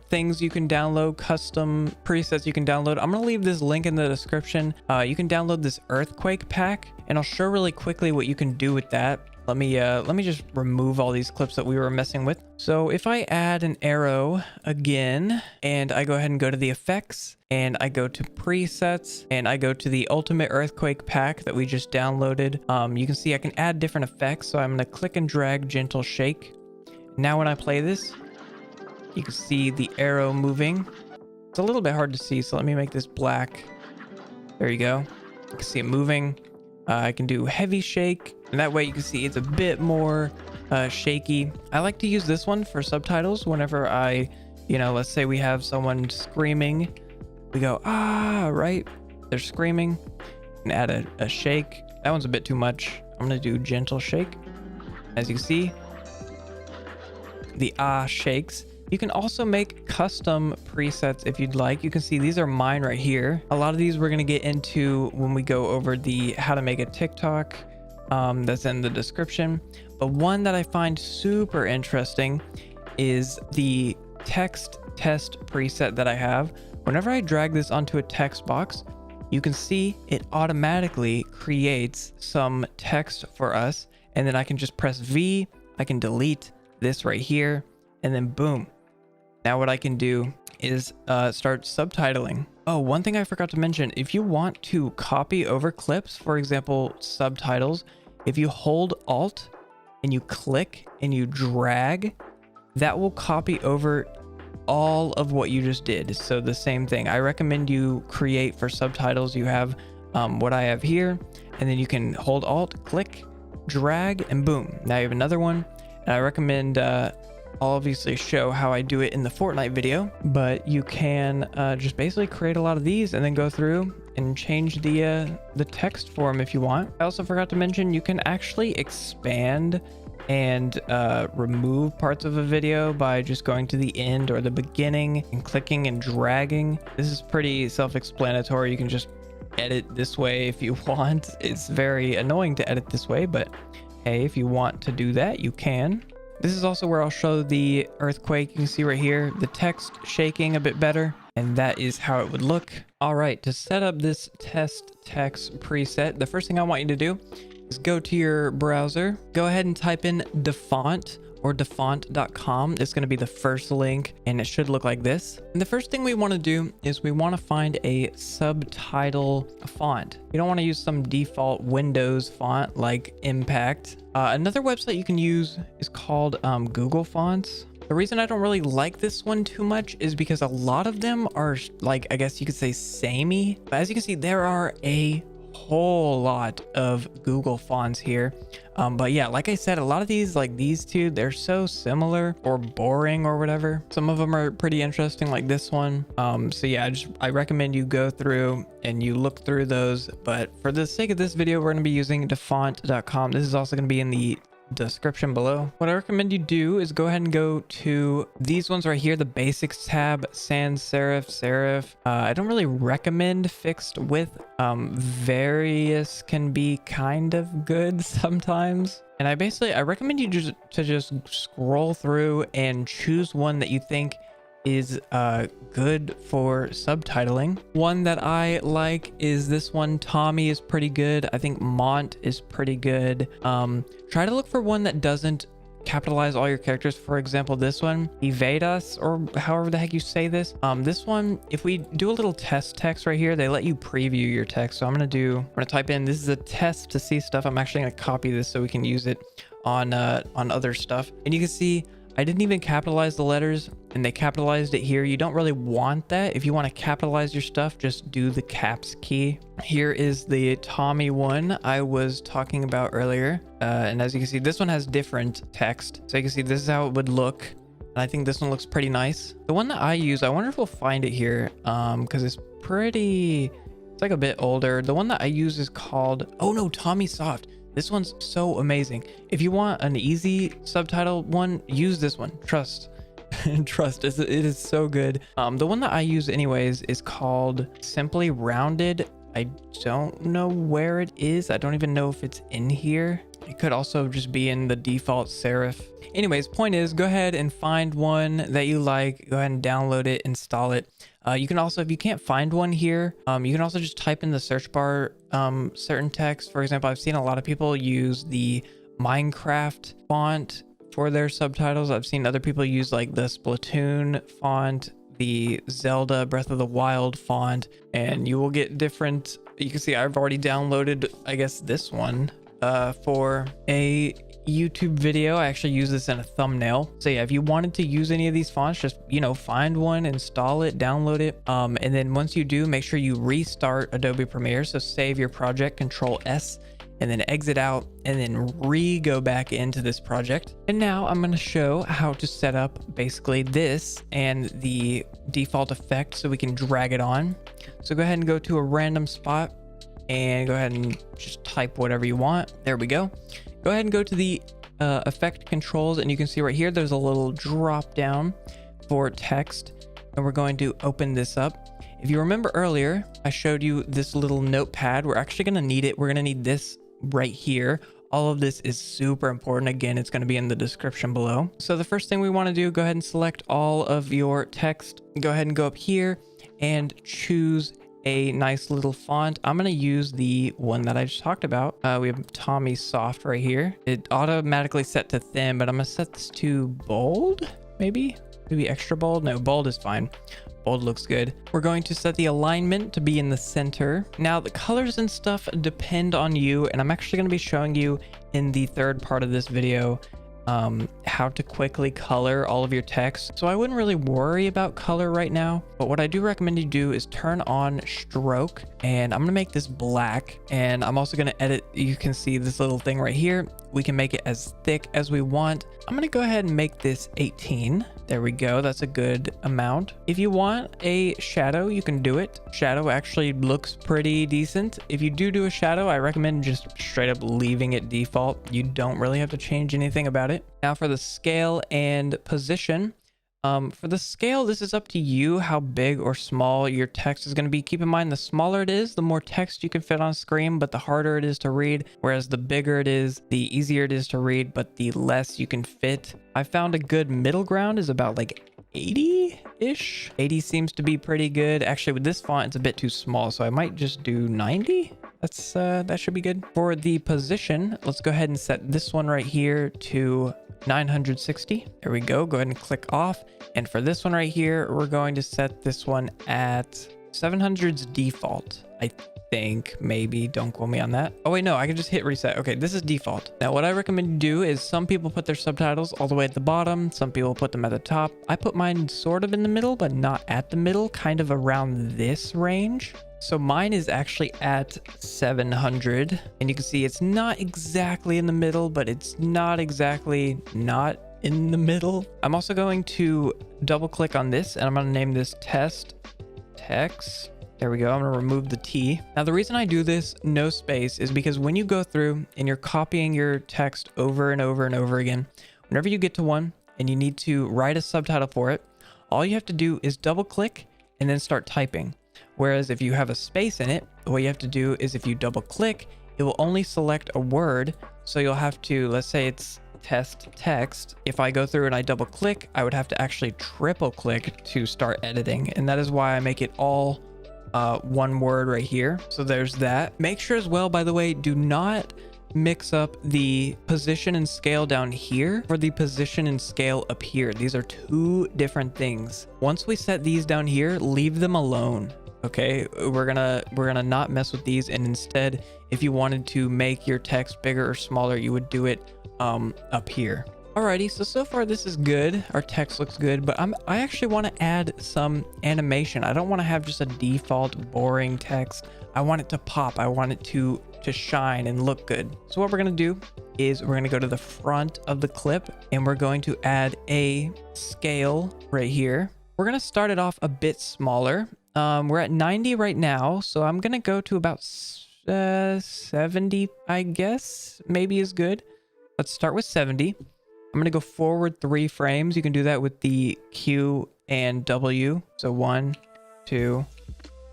things you can download, custom presets you can download. I'm gonna leave this link in the description. You can download this earthquake pack, and I'll show really quickly what you can do with that. Let me just remove all these clips that we were messing with. So if I add an arrow again, and I go ahead and go to the effects, and I go to presets, and I go to the ultimate earthquake pack that we just downloaded, you can see I can add different effects. So I'm going to click and drag gentle shake. Now when I play this, you can see the arrow moving. It's a little bit hard to see, so let me make this black. There you go. You can see it moving. I can do heavy shake, and that way you can see it's a bit more shaky. I like to use this one for subtitles whenever I, let's say we have someone screaming. We go, ah, right? They're screaming. And add a shake. That one's a bit too much. I'm going to do gentle shake. As you can see, the ah shakes. You can also make custom presets if you'd like. You can see these are mine right here. A lot of these we're going to get into when we go over the how to make a TikTok. That's in the description. But one that I find super interesting is the text test preset that I have. Whenever I drag this onto a text box, you can see it automatically creates some text for us. And then I can just press V. I can delete this right here. And then boom. Now what I can do is start subtitling. Oh, one thing I forgot to mention, if you want to copy over clips, for example, subtitles, if you hold Alt and you click and you drag, that will copy over all of what you just did. So the same thing. I recommend you create for subtitles. You have what I have here, and then you can hold Alt, click, drag, and boom. Now you have another one. And I recommend I'll obviously show how I do it in the Fortnite video, but you can just basically create a lot of these and then go through and change the text form if you want. I also forgot to mention you can actually expand and remove parts of a video by just going to the end or the beginning and clicking and dragging. This is pretty self-explanatory. You can just edit this way if you want. It's very annoying to edit this way, but hey, if you want to do that, you can. This is also where I'll show the earthquake. You can see right here, the text shaking a bit better, and that is how it would look. All right, to set up this test text preset, the first thing I want you to do is go to your browser, go ahead and type in Defont or defont.com. It's going to be the first link, and it should look like this. And the first thing we want to do is we want to find a subtitle font. You don't want to use some default Windows font like Impact. Another website you can use is called Google Fonts. The reason I don't really like this one too much is because a lot of them are like, I guess you could say samey. But as you can see, there are a whole lot of Google fonts here. But yeah, like I said, a lot of these, like these two, they're so similar or boring or whatever. Some of them are pretty interesting, like this one. So yeah, I recommend you go through and you look through those. But for the sake of this video, we're going to be using defont.com. This is also going to be in the description below. What I recommend you do is go ahead and go to these ones right here, the basics tab, sans serif, serif. I don't really recommend fixed width. Various can be kind of good sometimes. And I recommend you just scroll through and choose one that you think is good for subtitling. One that I like is this one. Tommy is pretty good. I think Mont is pretty good. Try to look for one that doesn't capitalize all your characters. For example, this one, evade us, or however the heck you say this. This one, if we do a little test text right here, they let you preview your text. So I'm gonna type in, this is a test to see stuff. I'm actually gonna copy this so we can use it on other stuff. And you can see I didn't even capitalize the letters and they capitalized it here. You don't really want that. If you want to capitalize your stuff, just do the caps key. Here is the Tommy one I was talking about earlier. And as you can see, this one has different text. So you can see this is how it would look. And I think this one looks pretty nice. The one that I use, I wonder if we'll find it here because it's like a bit older. The one that I use is called, oh no, Tommy Soft. This one's so amazing. If you want an easy subtitle one, use this one. Trust. Trust. It is so good. The one that I use anyways is called Simply Rounded. I don't know where it is. I don't even know if it's in here. It could also just be in the default serif. Anyways, point is, go ahead and find one that you like. Go ahead and download it, install it. You can also, if you can't find one here, you can also just type in the search bar certain text. For example, I've seen a lot of people use the Minecraft font for their subtitles. I've seen other people use like the Splatoon font, the Zelda Breath of the Wild font, and you will get different. You can see I've already downloaded, I guess, this one for a YouTube video. I actually use this in a thumbnail. So yeah, if you wanted to use any of these fonts, just, you know, find one, install it, download it. And then once you do, make sure you restart Adobe Premiere. So save your project, Control S, and then exit out, and then go back into this project. And now I'm going to show how to set up basically this and the default effect so we can drag it on. So go ahead and go to a random spot and go ahead and just type whatever you want. There we go. Go ahead and go to the effect controls, and you can see right here there's a little drop down for text, and we're going to open this up. If you remember earlier, I showed you this little notepad. We're actually going to need it. We're going to need this right here. All of this is super important. Again, it's going to be in the description below. So the first thing we want to do, go ahead and select all of your text. Go ahead and go up here and choose a nice little font. I'm going to use the one that I just talked about. We have Tommy Soft right here. It automatically set to thin, but I'm going to set this to bold, maybe extra bold. No, bold is fine. Bold looks good. We're going to set the alignment to be in the center. Now the colors and stuff depend on you, and I'm actually going to be showing you in the third part of this video how to quickly color all of your text. So I wouldn't really worry about color right now, but what I do recommend you do is turn on stroke, and I'm going to make this black, and I'm also going to edit. You can see this little thing right here. We can make it as thick as we want. I'm going to go ahead and make this 18. There we go. That's a good amount. If you want a shadow, you can do it. Shadow actually looks pretty decent. If you do a shadow, I recommend just straight up leaving it default. You don't really have to change anything about it. Now for the scale and position. For the scale, this is up to you how big or small your text is going to be. Keep in mind, the smaller it is, the more text you can fit on screen, but the harder it is to read. Whereas the bigger it is, the easier it is to read, but the less you can fit. I found a good middle ground is about like 80-ish. 80 seems to be pretty good. Actually, with this font, it's a bit too small, so I might just do 90. That should be good. For the position, let's go ahead and set this one right here to 960. There we go. Go ahead and click off. And for this one right here, we're going to set this one at 700's default. I think, maybe, don't quote me on that. Oh wait, no, I can just hit reset. Okay, this is default. Now what I recommend you do is, some people put their subtitles all the way at the bottom. Some people put them at the top. I put mine sort of in the middle, but not at the middle, kind of around this range. So mine is actually at 700, and you can see it's not exactly in the middle, but it's not exactly not in the middle. I'm also going to double click on this, and I'm going to name this test text. There we go. I'm gonna remove the T. Now the reason I do this no space is because when you go through and you're copying your text over and over and over again, whenever you get to one and you need to write a subtitle for it, all you have to do is double click and then start typing. Whereas if you have a space in it, what you have to do is if you double click, it will only select a word. So you'll have to, let's say it's test text. If I go through and I double click, I would have to actually triple click to start editing. And that is why I make it all one word right here. So there's that. Make sure as well, by the way, do not mix up the position and scale down here for the position and scale up here. These are two different things. Once we set these down here, leave them alone. Okay, we're gonna not mess with these, and instead, if you wanted to make your text bigger or smaller, you would do it up here. Alrighty, so far this is good. Our text looks good, but I actually want to add some animation. I don't want to have just a default boring text. I want it to pop. I want it to shine and look good. So what we're gonna do is we're gonna go to the front of the clip and we're going to add a scale right here. We're gonna start it off a bit smaller. We're at 90 right now, so I'm gonna go to about 70, I guess, maybe is good. Let's start with 70. I'm gonna go forward 3 frames. You can do that with the Q and W. So 1, 2,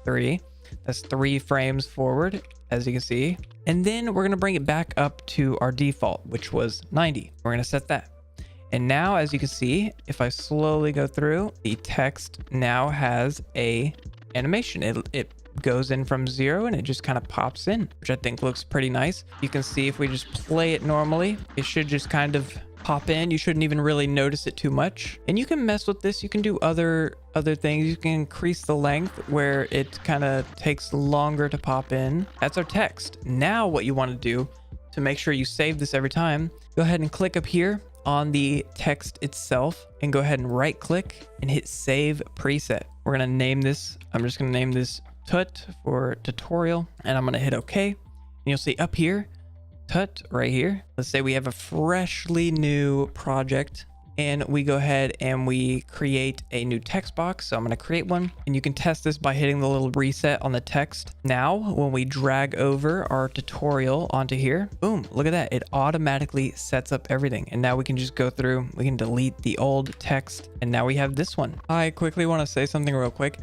3. That's 3 frames forward, as you can see. And then we're gonna bring it back up to our default, which was 90. We're gonna set that. And now, as you can see, if I slowly go through, the text now has a animation. It goes in from 0 and it just kind of pops in, which I think looks pretty nice. You can see if we just play it normally, it should just kind of pop in. You shouldn't even really notice it too much. And you can mess with this. You can do other things. You can increase the length where it kind of takes longer to pop in. That's our text. Now what you want to do to make sure you save this every time, go ahead and click up here on the text itself and go ahead and right click and hit save preset. We're going to name this, I'm just going to name this tut for tutorial, and I'm going to hit OK. And you'll see up here, tut right here. Let's say we have a freshly new project and we go ahead and we create a new text box. So I'm going to create one, and you can test this by hitting the little reset on the text. Now, when we drag over our tutorial onto here, boom, look at that. It automatically sets up everything. And now we can just go through, we can delete the old text, and now we have this one. I quickly want to say something real quick.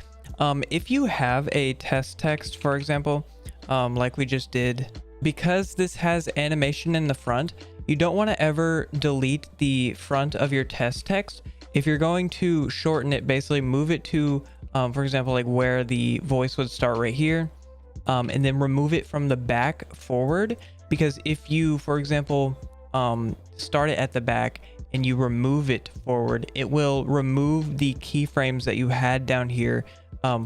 If you have a test text, for example, like we just did, because this has animation in the front, you don't want to ever delete the front of your test text. If you're going to shorten it, basically move it to, for example, like where the voice would start right here, and then remove it from the back forward. Because if you, for example, start it at the back and you remove it forward, it will remove the keyframes that you had down here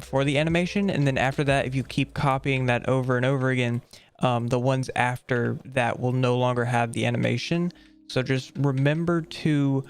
for the animation. And then after that, if you keep copying that over and over again, the ones after that will no longer have the animation. So just remember to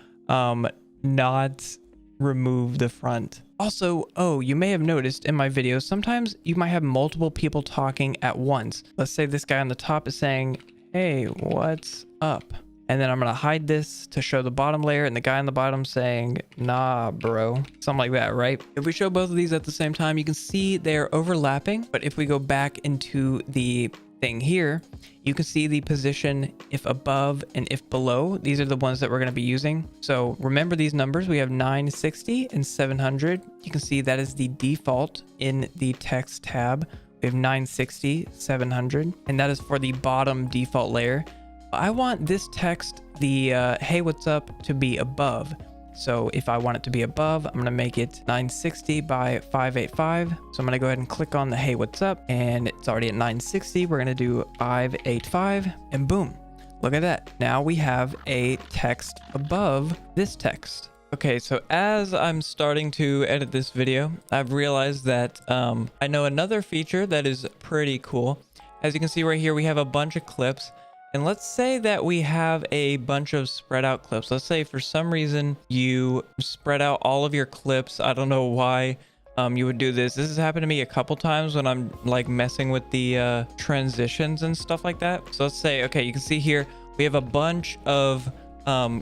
not remove the front. Also, oh, you may have noticed in my videos, sometimes you might have multiple people talking at once. Let's say this guy on the top is saying, hey, what's up? And then I'm going to hide this to show the bottom layer, and the guy on the bottom saying, nah, bro. Something like that, right? If we show both of these at the same time, you can see they're overlapping. But if we go back into the thing here, you can see the position if above and if below. These are the ones that we're going to be using. So remember these numbers. We have 960 and 700. You can see that is the default in the text tab. We have 960, 700, and that is for the bottom default layer. I want this text, the hey, what's up, to be above. So if I want it to be above, I'm going to make it 960 by 585. So I'm going to go ahead and click on the hey, what's up, and it's already at 960. We're going to do 585, and boom, look at that. Now we have a text above this text. Okay, so as I'm starting to edit this video, I've realized that I know another feature that is pretty cool. As you can see right here, we have a bunch of clips. And let's say that we have a bunch of spread out clips. Let's say for some reason you spread out all of your clips. I don't know why you would do this. This has happened to me a couple times when I'm like messing with the transitions and stuff like that. So let's say, okay, you can see here we have a bunch of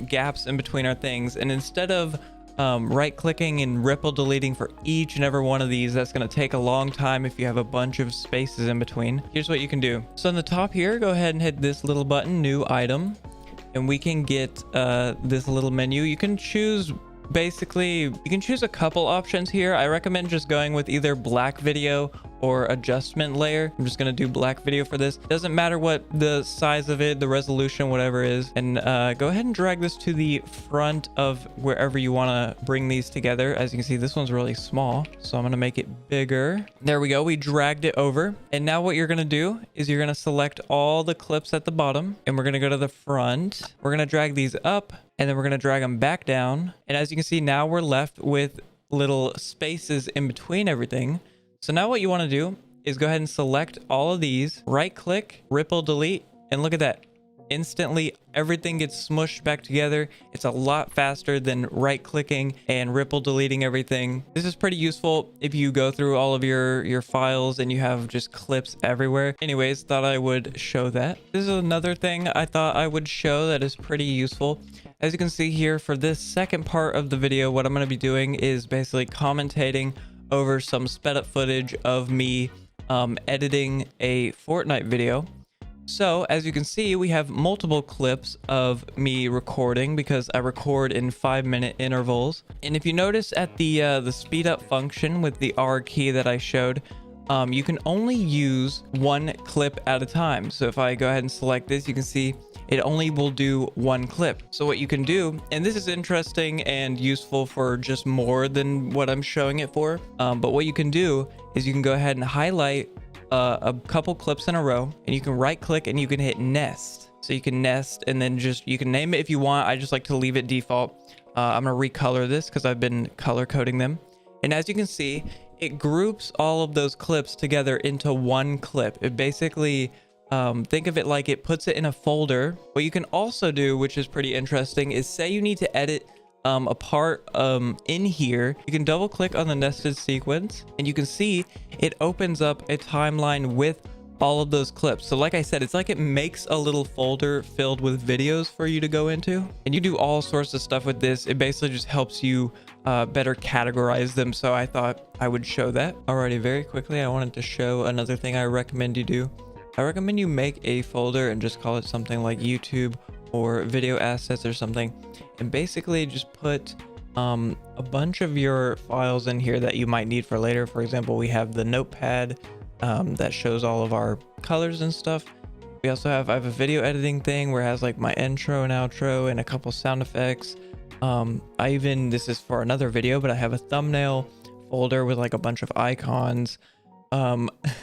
gaps in between our things. And instead of right clicking and ripple deleting for each and every one of these. That's going to take a long time if you have a bunch of spaces in between. Here's what you can do. So on the top here, go ahead and hit this little button, new item, and we can get this little menu. You can choose a couple options here. I recommend just going with either black video or adjustment layer. I'm just going to do black video for this. Doesn't matter what the size of it, the resolution, whatever it is. And go ahead and drag this to the front of wherever you want to bring these together. As you can see, this one's really small, so I'm going to make it bigger. There we go. We dragged it over. And now what you're going to do is you're going to select all the clips at the bottom, and we're going to go to the front. We're going to drag these up, and then we're going to drag them back down. And as you can see, now we're left with little spaces in between everything. So now what you want to do is go ahead and select all of these, right click, ripple delete, and look at that. Instantly, everything gets smushed back together. It's a lot faster than right clicking and ripple deleting everything. This is pretty useful if you go through all of your files and you have just clips everywhere. Anyways, thought I would show that. This is another thing I thought I would show that is pretty useful. As you can see here, for this second part of the video, what I'm going to be doing is basically commentating over some sped up footage of me editing a Fortnite video. So as you can see, we have multiple clips of me recording because I record in 5-minute intervals. And if you notice at the speed up function with the R key that I showed, you can only use one clip at a time. So if I go ahead and select this, you can see it only will do one clip. So what you can do, and this is interesting and useful for just more than what I'm showing it for, but what you can do is you can go ahead and highlight a couple clips in a row, and you can right click and you can hit nest. So you can nest, and then you can name it if you want. I just like to leave it default. I'm gonna recolor this because I've been color coding them. And as you can see, it groups all of those clips together into one clip. It basically, think of it like it puts it in a folder. What you can also do, which is pretty interesting, is say you need to edit a part in here. You can double click on the nested sequence, and you can see it opens up a timeline with all of those clips. So like I said, it's like it makes a little folder filled with videos for you to go into, and you do all sorts of stuff with this. It basically just helps you better categorize them. So I thought I would show that. Alrighty, very quickly, I wanted to show another thing I recommend you do. I recommend you make a folder and just call it something like YouTube or video assets or something, and basically just put a bunch of your files in here that you might need for later. For example, we have the notepad that shows all of our colors and stuff. We also I have a video editing thing where it has like my intro and outro and a couple sound effects. This is for another video, but I have a thumbnail folder with like a bunch of icons.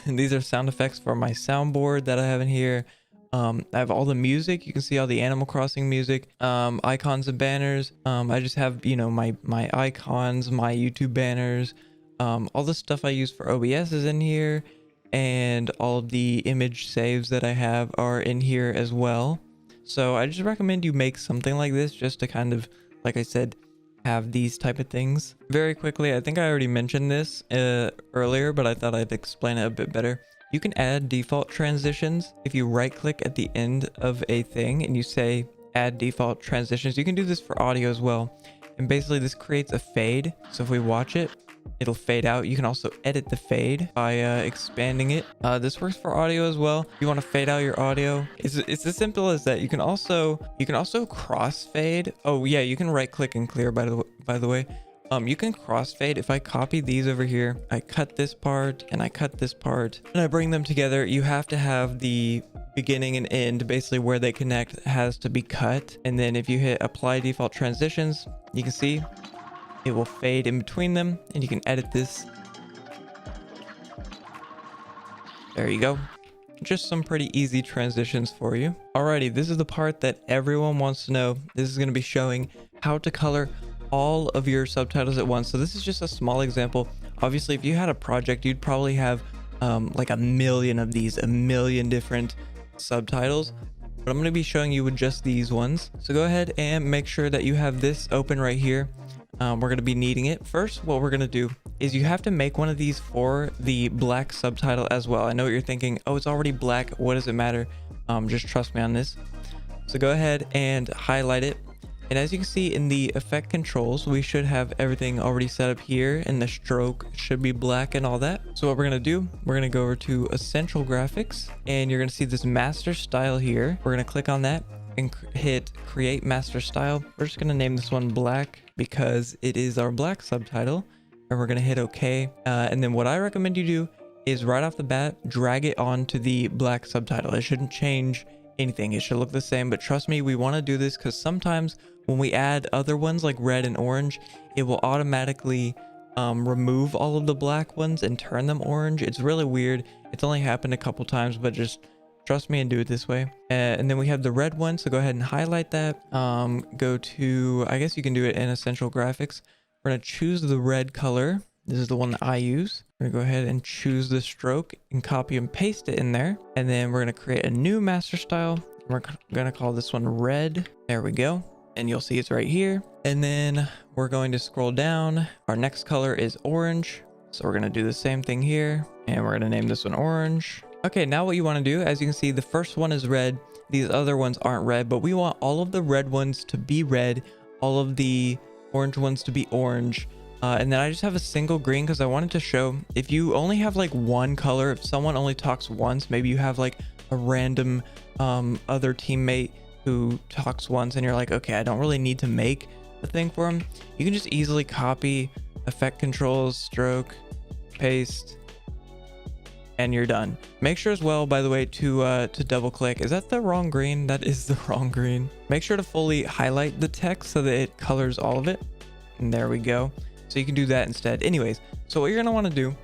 These are sound effects for my soundboard that I have in here. I have all the music. You can see all the Animal Crossing music, icons and banners. I just have, my icons, my YouTube banners, all the stuff I use for OBS is in here, and all of the image saves that I have are in here as well. So I just recommend you make something like this just to kind of, like I said, have these type of things. Very quickly, I think I already mentioned this earlier, but I thought I'd explain it a bit better. You can add default transitions. If you right click at the end of a thing and you say add default transitions, you can do this for audio as well. And basically this creates a fade. So if we watch it, it'll fade out. You can also edit the fade by expanding it. This works for audio as well. If you want to fade out your audio, it's as simple as that. You can also crossfade. Oh yeah, you can right click and clear by the way. You can crossfade. If I copy these over here, I cut this part and I cut this part and I bring them together. You have to have the beginning and end, basically where they connect has to be cut. And then if you hit apply default transitions, you can see it will fade in between them, and you can edit this. There you go. Just some pretty easy transitions for you. Alrighty, this is the part that everyone wants to know. This is going to be showing how to color all of your subtitles at once. So this is just a small example. Obviously, if you had a project, you'd probably have like a million of these, a million different subtitles. But I'm going to be showing you with just these ones. So go ahead and make sure that you have this open right here. We're going to be needing it. First, what we're going to do is you have to make one of these for the black subtitle as well. I know what you're thinking. Oh, it's already black. What does it matter? Just trust me on this. So go ahead and highlight it. And as you can see in the effect controls, we should have everything already set up here, and the stroke should be black and all that. So what we're going to do, we're going to go over to Essential Graphics, and you're going to see this master style here. We're going to click on that and hit create master style. We're just going to name this one black because it is our black subtitle, and we're going to hit OK. And then what I recommend you do is right off the bat, drag it onto the black subtitle. It shouldn't change anything. It should look the same, but trust me, we want to do this because sometimes when we add other ones like red and orange, it will automatically remove all of the black ones and turn them orange. It's really weird. It's only happened a couple times, but just trust me and do it this way. And then we have the red one, so go ahead and highlight that. Go to, I guess you can do it in Essential Graphics. We're going to choose the red color. This is the one that I use. We're gonna go ahead and choose the stroke and copy and paste it in there. And then we're gonna create a new master style. We're gonna call this one red. There we go. And you'll see it's right here. And then we're going to scroll down. Our next color is orange. So we're gonna do the same thing here. And we're gonna name this one orange. Okay, now what you wanna do, as you can see, the first one is red. These other ones aren't red, but we want all of the red ones to be red, all of the orange ones to be orange. And then I just have a single green because I wanted to show if you only have like one color, if someone only talks once, maybe you have like a random other teammate who talks once and you're like, okay, I don't really need to make a thing for them. You can just easily copy effect controls, stroke, paste, and you're done. Make sure as well, by the way, to double click. Is that the wrong green? That is the wrong green. Make sure to fully highlight the text so that it colors all of it. And there we go. So you can do that instead. Anyways, so what you're gonna wanna do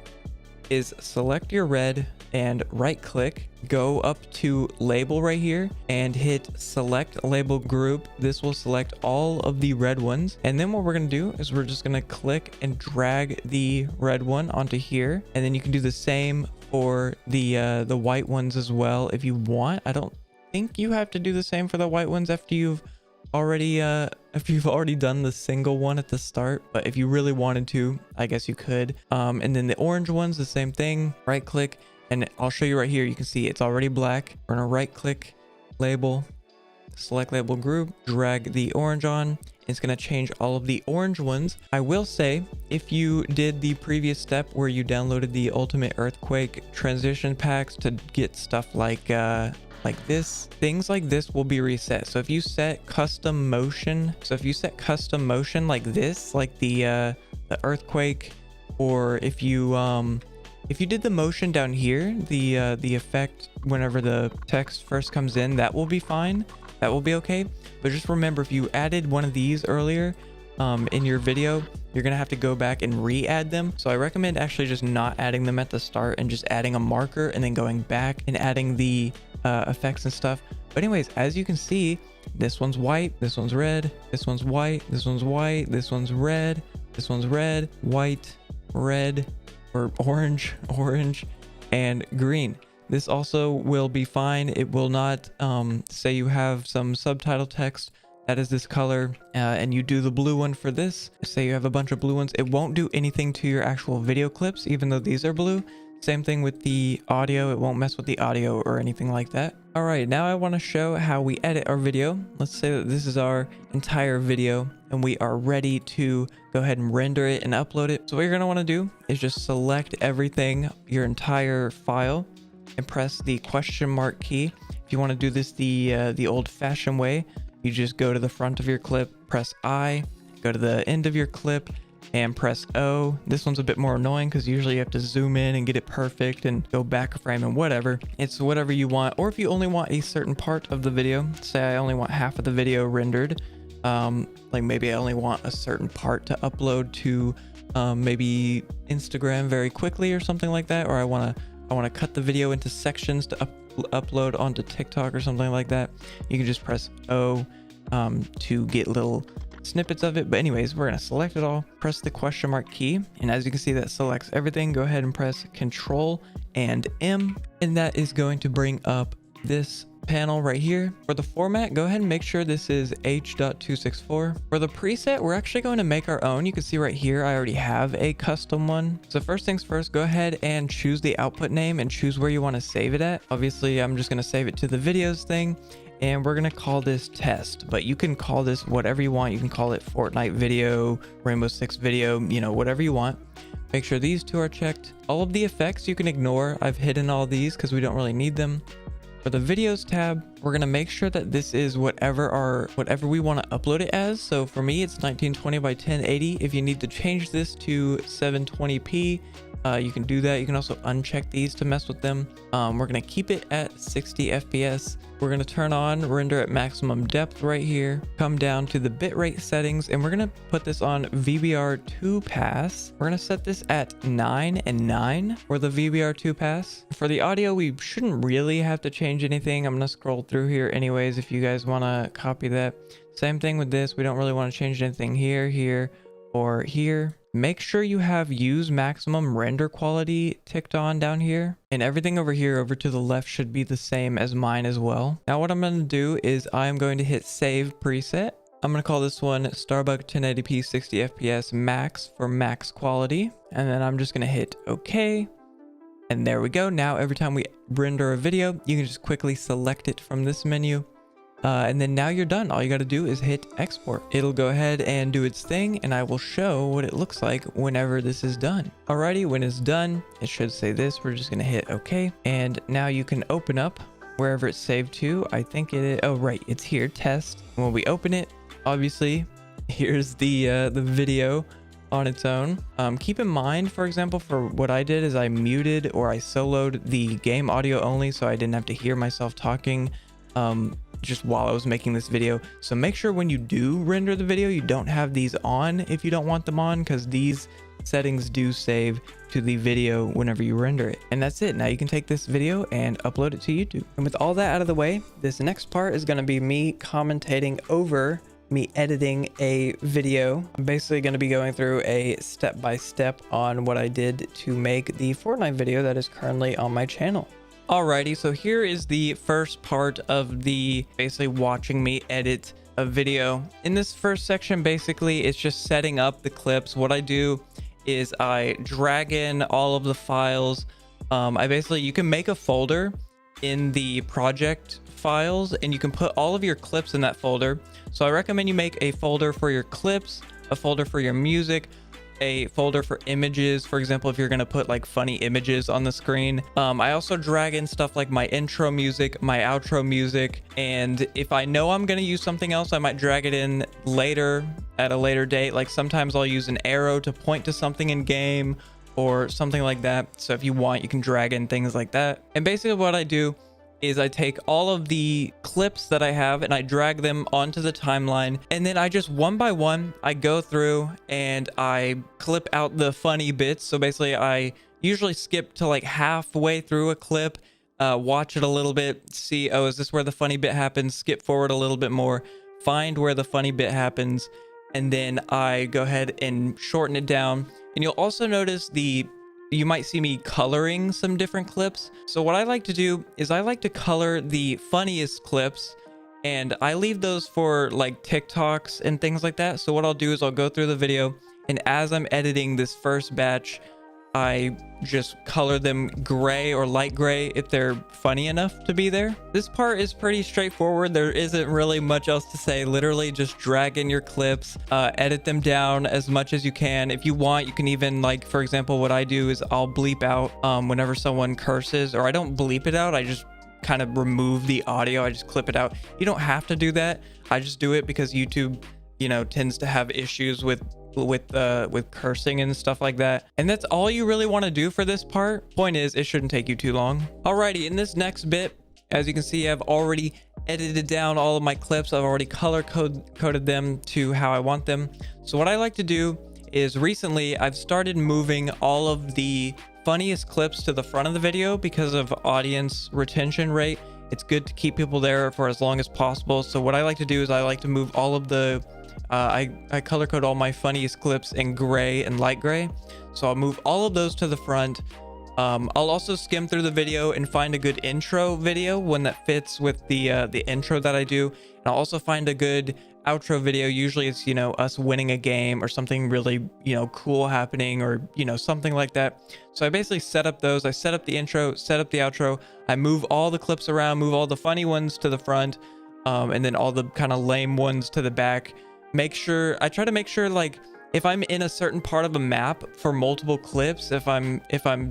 is select your red and right click, go up to label right here and hit select label group. This will select all of the red ones. And then what we're gonna do is we're just gonna click and drag the red one onto here. And then you can do the same for the white ones as well if you want. I don't think you have to do the same for the white ones after you've already done the single one at the start, but if you really wanted to, I guess you could. And then the orange ones, the same thing. Right click, and I'll show you right here. You can see it's already black. We're gonna right click, label, select label group, drag the orange on. It's gonna change all of the orange ones. I will say, if you did the previous step where you downloaded the Ultimate Earthquake transition packs to get stuff like this, things like this will be reset. So if you set custom motion, like this, like the earthquake, or if you did the motion down here, the effect whenever the text first comes in, that will be fine. That will be okay. But just remember, if you added one of these earlier in your video, you're gonna have to go back and re-add them. So I recommend actually just not adding them at the start and just adding a marker and then going back and adding the effects and stuff. But anyways, as you can see, this one's white, this one's red, this one's white, this one's white, this one's red, this one's red, white, red, or orange, and green. This also will be fine. It will not say you have some subtitle text that is this color, and you do the blue one for this. Say you have a bunch of blue ones. It won't do anything to your actual video clips, even though these are blue. Same thing with the audio. It won't mess with the audio or anything like that. All right, now I want to show how we edit our video. Let's say that this is our entire video and we are ready to go ahead and render it and upload it. So what you're going to want to do is just select everything, your entire file, and press the question mark key. If you want to do this the old-fashioned way, you just go to the front of your clip, press I, go to the end of your clip, and press O. This one's a bit more annoying because usually you have to zoom in and get it perfect and go back a frame and whatever. It's whatever you want. Or if you only want a certain part of the video, say I only want half of the video rendered, like maybe I only want a certain part to upload to maybe Instagram very quickly or something like that, or I want to cut the video into sections to upload onto TikTok or something like that. You can just press O to get little snippets of it. But anyways, we're going to select it all, press the question mark key, and as you can see, that selects everything. Go ahead and press Control and M, and that is going to bring up this panel right here. For the format, go ahead and make sure this is H.264. For the preset, we're actually going to make our own. You can see right here, I already have a custom one. So first things first, go ahead and choose the output name and choose where you want to save it at. Obviously, I'm just going to save it to the videos thing. and we're gonna call this test, but you can call this whatever you want. You can call it Fortnite video, Rainbow Six video, you know, whatever you want. Make sure these two are checked. All of the effects you can ignore. I've hidden all these because we don't really need them. For the videos tab, we're gonna make sure that this is whatever we want to upload it as. So for me, it's 1920 by 1080. If you need to change this to 720p, you can do that. You can also uncheck these to mess with them. We're gonna keep it at 60 FPS. We're gonna turn on render at maximum depth right here. Come down to the bitrate settings, and we're gonna put this on VBR2 pass. We're gonna set this at 9 and 9 for the VBR2 pass. For the audio, we shouldn't really have to change anything. I'm gonna scroll through here anyways if you guys wanna copy that. Same thing with this. We don't really want to change anything here, here, or here. Make sure you have use maximum render quality ticked on down here, and everything over here over to the left should be the same as mine as well. Now what I'm going to do is I'm going to hit save preset. I'm going to call this one Starbuck 1080p 60 FPS max for max quality, and then I'm just going to hit OK. And there we go. Now every time we render a video, you can just quickly select it from this menu. And then now you're done. All you got to do is hit export. It'll go ahead and do its thing, and I will show what it looks like whenever this is done. Alrighty, when it's done, it should say this. We're just going to hit OK. And now you can open up wherever it's saved to. I think it is, oh right, it's here, test. And when we open it, obviously, here's the video on its own. Keep in mind, for example, for what I did is I muted or I soloed the game audio only, so I didn't have to hear myself talking just while I was making this video. So make sure when you do render the video, you don't have these on if you don't want them on, because these settings do save to the video whenever you render it. And that's it. Now you can take this video and upload it to YouTube. And with all that out of the way, this next part is going to be me commentating over me editing a video. I'm basically going to be going through a step-by-step on what I did to make the Fortnite video that is currently on my channel. Alrighty, so here is the first part of the basically watching me edit a video. In this first section, basically, it's just setting up the clips. What I do is I drag in all of the files. You can make a folder in the project files, and you can put all of your clips in that folder. So I recommend you make a folder for your clips, a folder for your music, a folder for images, for example, if you're going to put like funny images on the screen. I also drag in stuff like my intro music, my outro music, and if I know I'm going to use something else, I might drag it in later at a later date. Like sometimes I'll use an arrow to point to something in game or something like that. So if you want, you can drag in things like that. And basically what I do is I take all of the clips that I have and I drag them onto the timeline, and then I just one by one I go through and I clip out the funny bits. So basically I usually skip to like halfway through a clip, watch it a little bit, see, oh, is this where the funny bit happens? Skip forward a little bit more, find where the funny bit happens, and then I go ahead and shorten it down. And you'll also notice you might see me coloring some different clips. So what I like to do is I like to color the funniest clips, and I leave those for like TikToks and things like that. So what I'll do is I'll go through the video, and as I'm editing this first batch, I just color them gray or light gray if they're funny enough to be there. This part is pretty straightforward. There isn't really much else to say. Literally just drag in your clips, edit them down as much as you can. If you want, you can even, like, for example, what I do is I'll bleep out whenever someone curses, or I don't bleep it out. I just kind of remove the audio. I just clip it out. You don't have to do that. I just do it because YouTube, you know, tends to have issues with cursing and stuff like that. And that's all you really want to do for this part. Point is, it shouldn't take you too long. Alrighty, in this next bit, as you can see, I've already edited down all of my clips. I've already color coded them to how I want them. So what I like to do is recently I've started moving all of the funniest clips to the front of the video because of audience retention rate. It's good to keep people there for as long as possible. So what I like to do is I like to move all of the I color code all my funniest clips in gray and light gray. So I'll move all of those to the front. I'll also skim through the video and find a good intro video, one that fits with the intro that I do. And I'll also find a good outro video. Usually it's, you know, us winning a game or something really, you know, cool happening, or, you know, something like that. So I basically set up those. I set up the intro, set up the outro. I move all the clips around, move all the funny ones to the front. and then all the kind of lame ones to the back. I try to make sure, like, if I'm in a certain part of a map for multiple clips, if I'm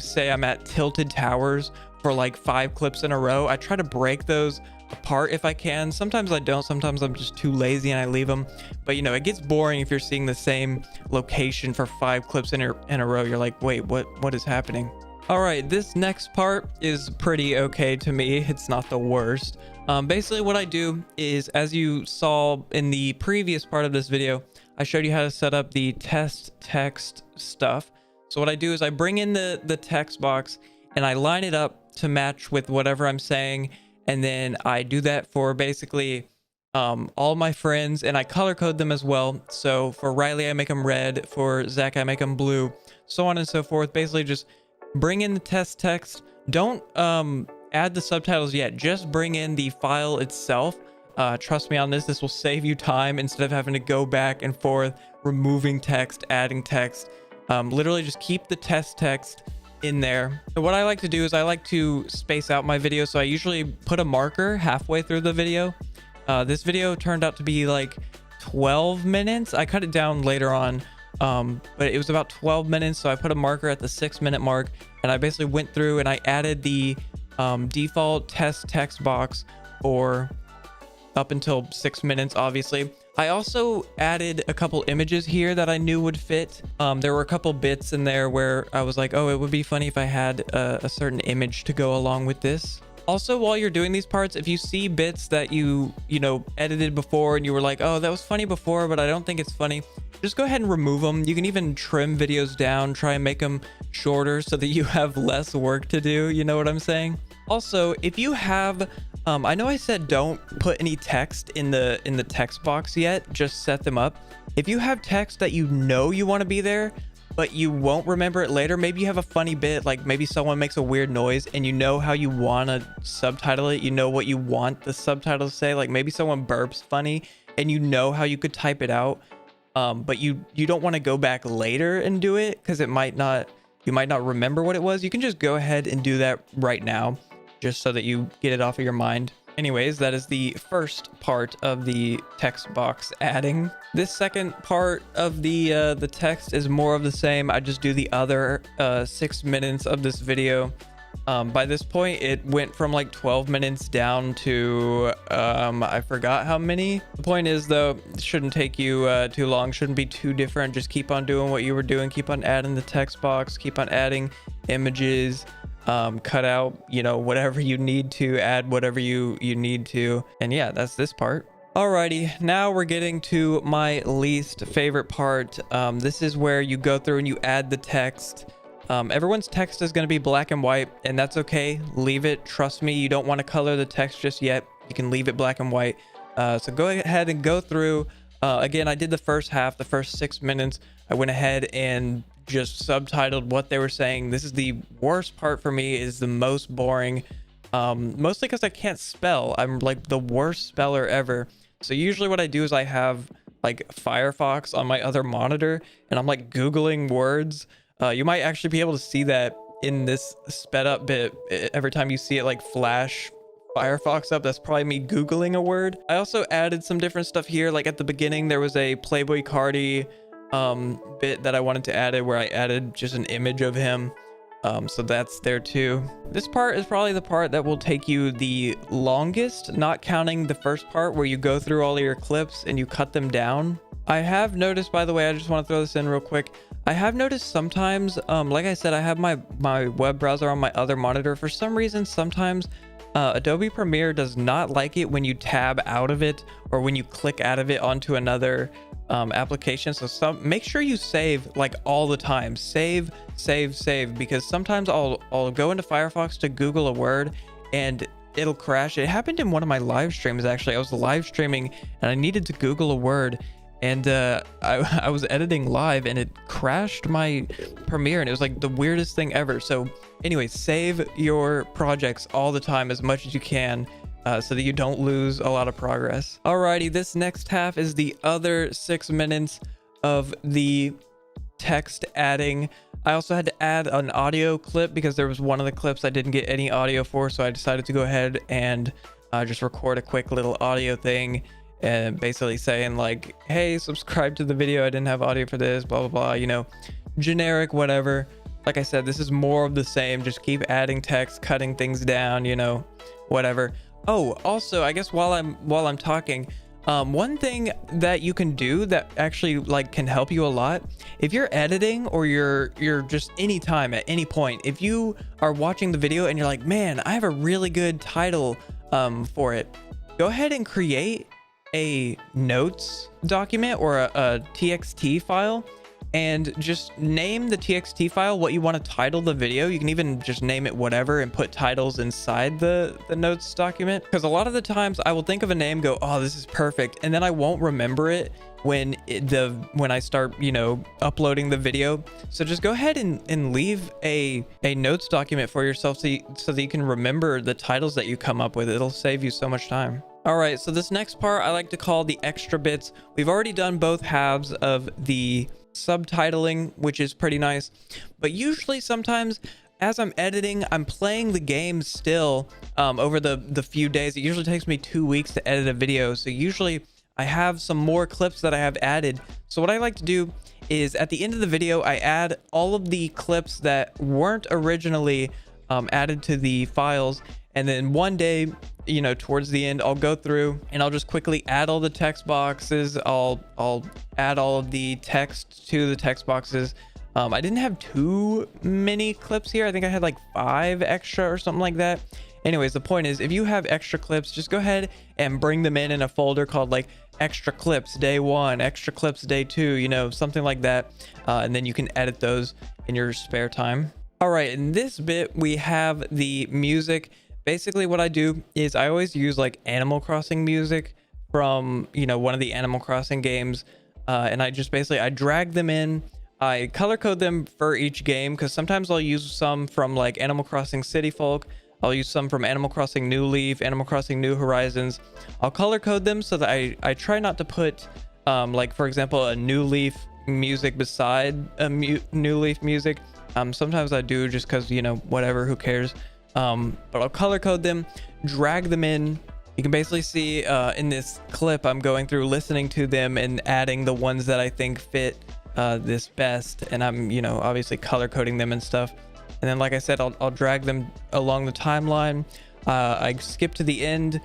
say I'm at Tilted Towers for like 5 clips in a row, I try to break those apart if I can. Sometimes I don't, sometimes I'm just too lazy and I leave them. But you know, it gets boring if you're seeing the same location for 5 clips in a row. You're like, wait, what is happening? All right, this next part is pretty okay to me. It's not the worst. Basically what I do is, as you saw in the previous part of this video, I showed you how to set up the test text stuff. So what I do is I bring in the text box and I line it up to match with whatever I'm saying. And then I do that for basically all my friends, and I color code them as well. So for Riley, I make them red. For Zach, I make them blue, so on and so forth. Basically just bring in the test text. Don't add the subtitles yet. Just bring in the file itself. Trust me on this. This will save you time instead of having to go back and forth, removing text, adding text. Literally just keep the test text in there. So what I like to do is I like to space out my video. So I usually put a marker halfway through the video. This video turned out to be like 12 minutes. I cut it down later on. But it was about 12 minutes. So I put a marker at the 6-minute mark, and I basically went through and I added the default test text box for up until 6 minutes, obviously. I also added a couple images here that I knew would fit. There were a couple bits in there where I was like, oh, it would be funny if I had a certain image to go along with this. Also, while you're doing these parts, if you see bits that you know, edited before and you were like, oh, that was funny before, but I don't think it's funny, just go ahead and remove them. You can even trim videos down, try and make them shorter so that you have less work to do. You know what I'm saying? Also, if you have, I know I said don't put any text in the text box yet, just set them up. If you have text that you know you want to be there, but you won't remember it later, maybe you have a funny bit, like maybe someone makes a weird noise and you know how you want to subtitle it, you know what you want the subtitles to say, like maybe someone burps funny and you know how you could type it out, but you don't want to go back later and do it because you might not remember what it was. You can just go ahead and do that right now, just so that you get it off of your mind. Anyways, that is the first part of the text box adding. This second part of the text is more of the same. I just do the other 6 minutes of this video. By this point, it went from like 12 minutes down to I forgot how many. The point is, though, it shouldn't take you too long. Shouldn't be too different. Just keep on doing what you were doing. Keep on adding the text box. Keep on adding images. Cut out, you know, whatever you need to, add whatever you need to. And yeah, that's this part. Alrighty, now we're getting to my least favorite part. This is where you go through and you add the text. Everyone's text is going to be black and white, and that's okay. Leave it. Trust me, you don't want to color the text just yet. You can leave it black and white. So go ahead and go through. Again, I did the first half, the first 6 minutes. I went ahead and just subtitled what they were saying. This is the worst part for me, is the most boring, mostly because I can't spell. I'm like the worst speller ever. So usually what I do is I have like Firefox on my other monitor and I'm like Googling words. You might actually be able to see that in this sped up bit. Every time you see it like flash Firefox up, that's probably me Googling a word. I also added some different stuff here. Like at the beginning, there was a Playboy Cardi bit that I wanted to add, where I added just an image of him. So that's there too. This part is probably the part that will take you the longest, not counting the first part where you go through all of your clips and you cut them down. I have noticed, by the way, I just want to throw this in real quick. I have noticed sometimes, like I said, I have my web browser on my other monitor. For some reason, sometimes Adobe Premiere does not like it when you tab out of it or when you click out of it onto another application. So make sure you save like all the time. Save, because sometimes I'll go into Firefox to Google a word and it'll crash. It happened in one of my live streams, actually. I was live streaming and I needed to Google a word, and I was editing live and it crashed my Premiere, and it was like the weirdest thing ever. So anyway, save your projects all the time, as much as you can, so that you don't lose a lot of progress. Alrighty, this next half is the other 6 minutes of the text adding. I also had to add an audio clip because there was one of the clips I didn't get any audio for, so I decided to go ahead and just record a quick little audio thing and basically saying like, hey, subscribe to the video, I didn't have audio for this, blah blah blah, you know, generic whatever. Like I said, this is more of the same. Just keep adding text, cutting things down, you know, whatever. Oh, also, I guess while I'm talking, one thing that you can do that actually like can help you a lot, if you're editing or you're just anytime at any point, if you are watching the video and you're like, man, I have a really good title for it, go ahead and create a notes document or a TXT file, and just name the TXT file what you want to title the video. You can even just name it whatever and put titles inside the notes document, because a lot of the times I will think of a name, go, oh, this is perfect, and then I won't remember it when I start, you know, uploading the video. So just go ahead and leave a notes document for yourself so that you can remember the titles that you come up with. It'll save you so much time. All right, so this next part I like to call the extra bits. We've already done both halves of the subtitling, which is pretty nice, but usually sometimes as I'm editing, I'm playing the game still over the few days. It usually takes me 2 weeks to edit a video, so usually I have some more clips that I have added. So what I like to do is at the end of the video, I add all of the clips that weren't originally added to the files, and then one day, you know, towards the end, I'll go through and I'll just quickly add all the text boxes. I'll add all of the text to the text boxes. I didn't have too many clips here. I think I had like 5 extra or something like that. Anyways, the point is, if you have extra clips, just go ahead and bring them in a folder called like extra clips day 1, extra clips day 2, you know, something like that. And then you can edit those in your spare time. All right, in this bit, we have the music. Basically what I do is I always use like Animal Crossing music from, you know, one of the Animal Crossing games. And I just basically, I drag them in. I color code them for each game, because sometimes I'll use some from like Animal Crossing City Folk. I'll use some from Animal Crossing New Leaf, Animal Crossing New Horizons. I'll color code them so that I try not to put like, for example, a New Leaf music beside a New Leaf music. Sometimes I do just because, you know, whatever, who cares. But I'll color code them, drag them in. You can basically see in this clip, I'm going through listening to them and adding the ones that I think fit this best. And I'm, you know, obviously color coding them and stuff. And then, like I said, I'll drag them along the timeline. I skip to the end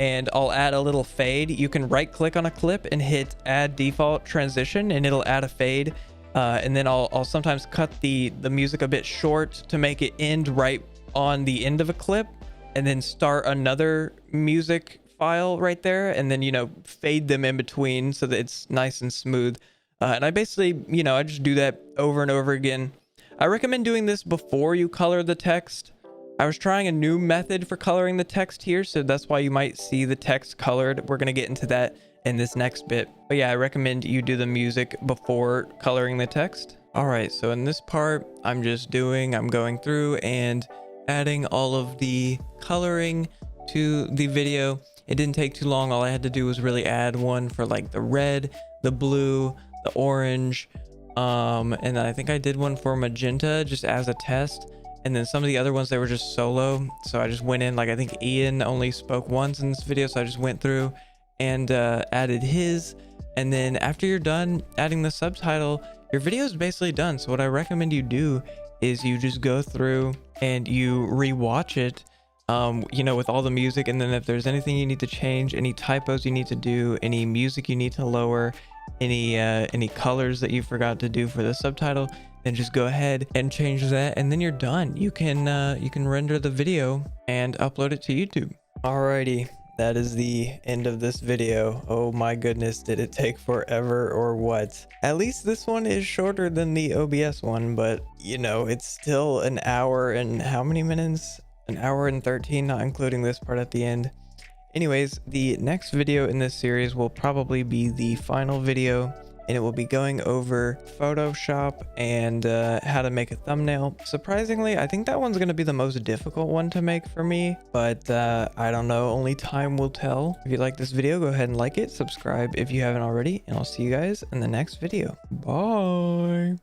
and I'll add a little fade. You can right click on a clip and hit add default transition and it'll add a fade. And then I'll sometimes cut the music a bit short to make it end right on the end of a clip, and then start another music file right there, and then, you know, fade them in between so that it's nice and smooth. And I basically, you know, I just do that over and over again. I recommend doing this before you color the text. I was trying a new method for coloring the text here, so that's why you might see the text colored. We're going to get into that in this next bit. But yeah, I recommend you do the music before coloring the text. All right, so in this part, I'm going through and adding all of the coloring to the video. It didn't take too long. All I had to do was really add one for like the red, the blue, the orange, and then I think I did one for magenta just as a test. And then some of the other ones, they were just solo, so I just went in, like I think Ian only spoke once in this video, so I just went through and added his. And then after you're done adding the subtitle, your video is basically done. So what I recommend you do is you just go through and you rewatch it, you know, with all the music. And then if there's anything you need to change, any typos you need to do, any music you need to lower, any colors that you forgot to do for the subtitle, then just go ahead and change that, and then you're done. You can render the video and upload it to YouTube. Alrighty, that is the end of this video. Oh my goodness, did it take forever or what? At least this one is shorter than the OBS one, but you know, it's still an hour and how many minutes? An hour and 13, not including this part at the end. Anyways, the next video in this series will probably be the final video, and it will be going over Photoshop and how to make a thumbnail. Surprisingly, I think that one's going to be the most difficult one to make for me, but I don't know, only time will tell. If you like this video, go ahead and like it, subscribe if you haven't already, and I'll see you guys in the next video. Bye.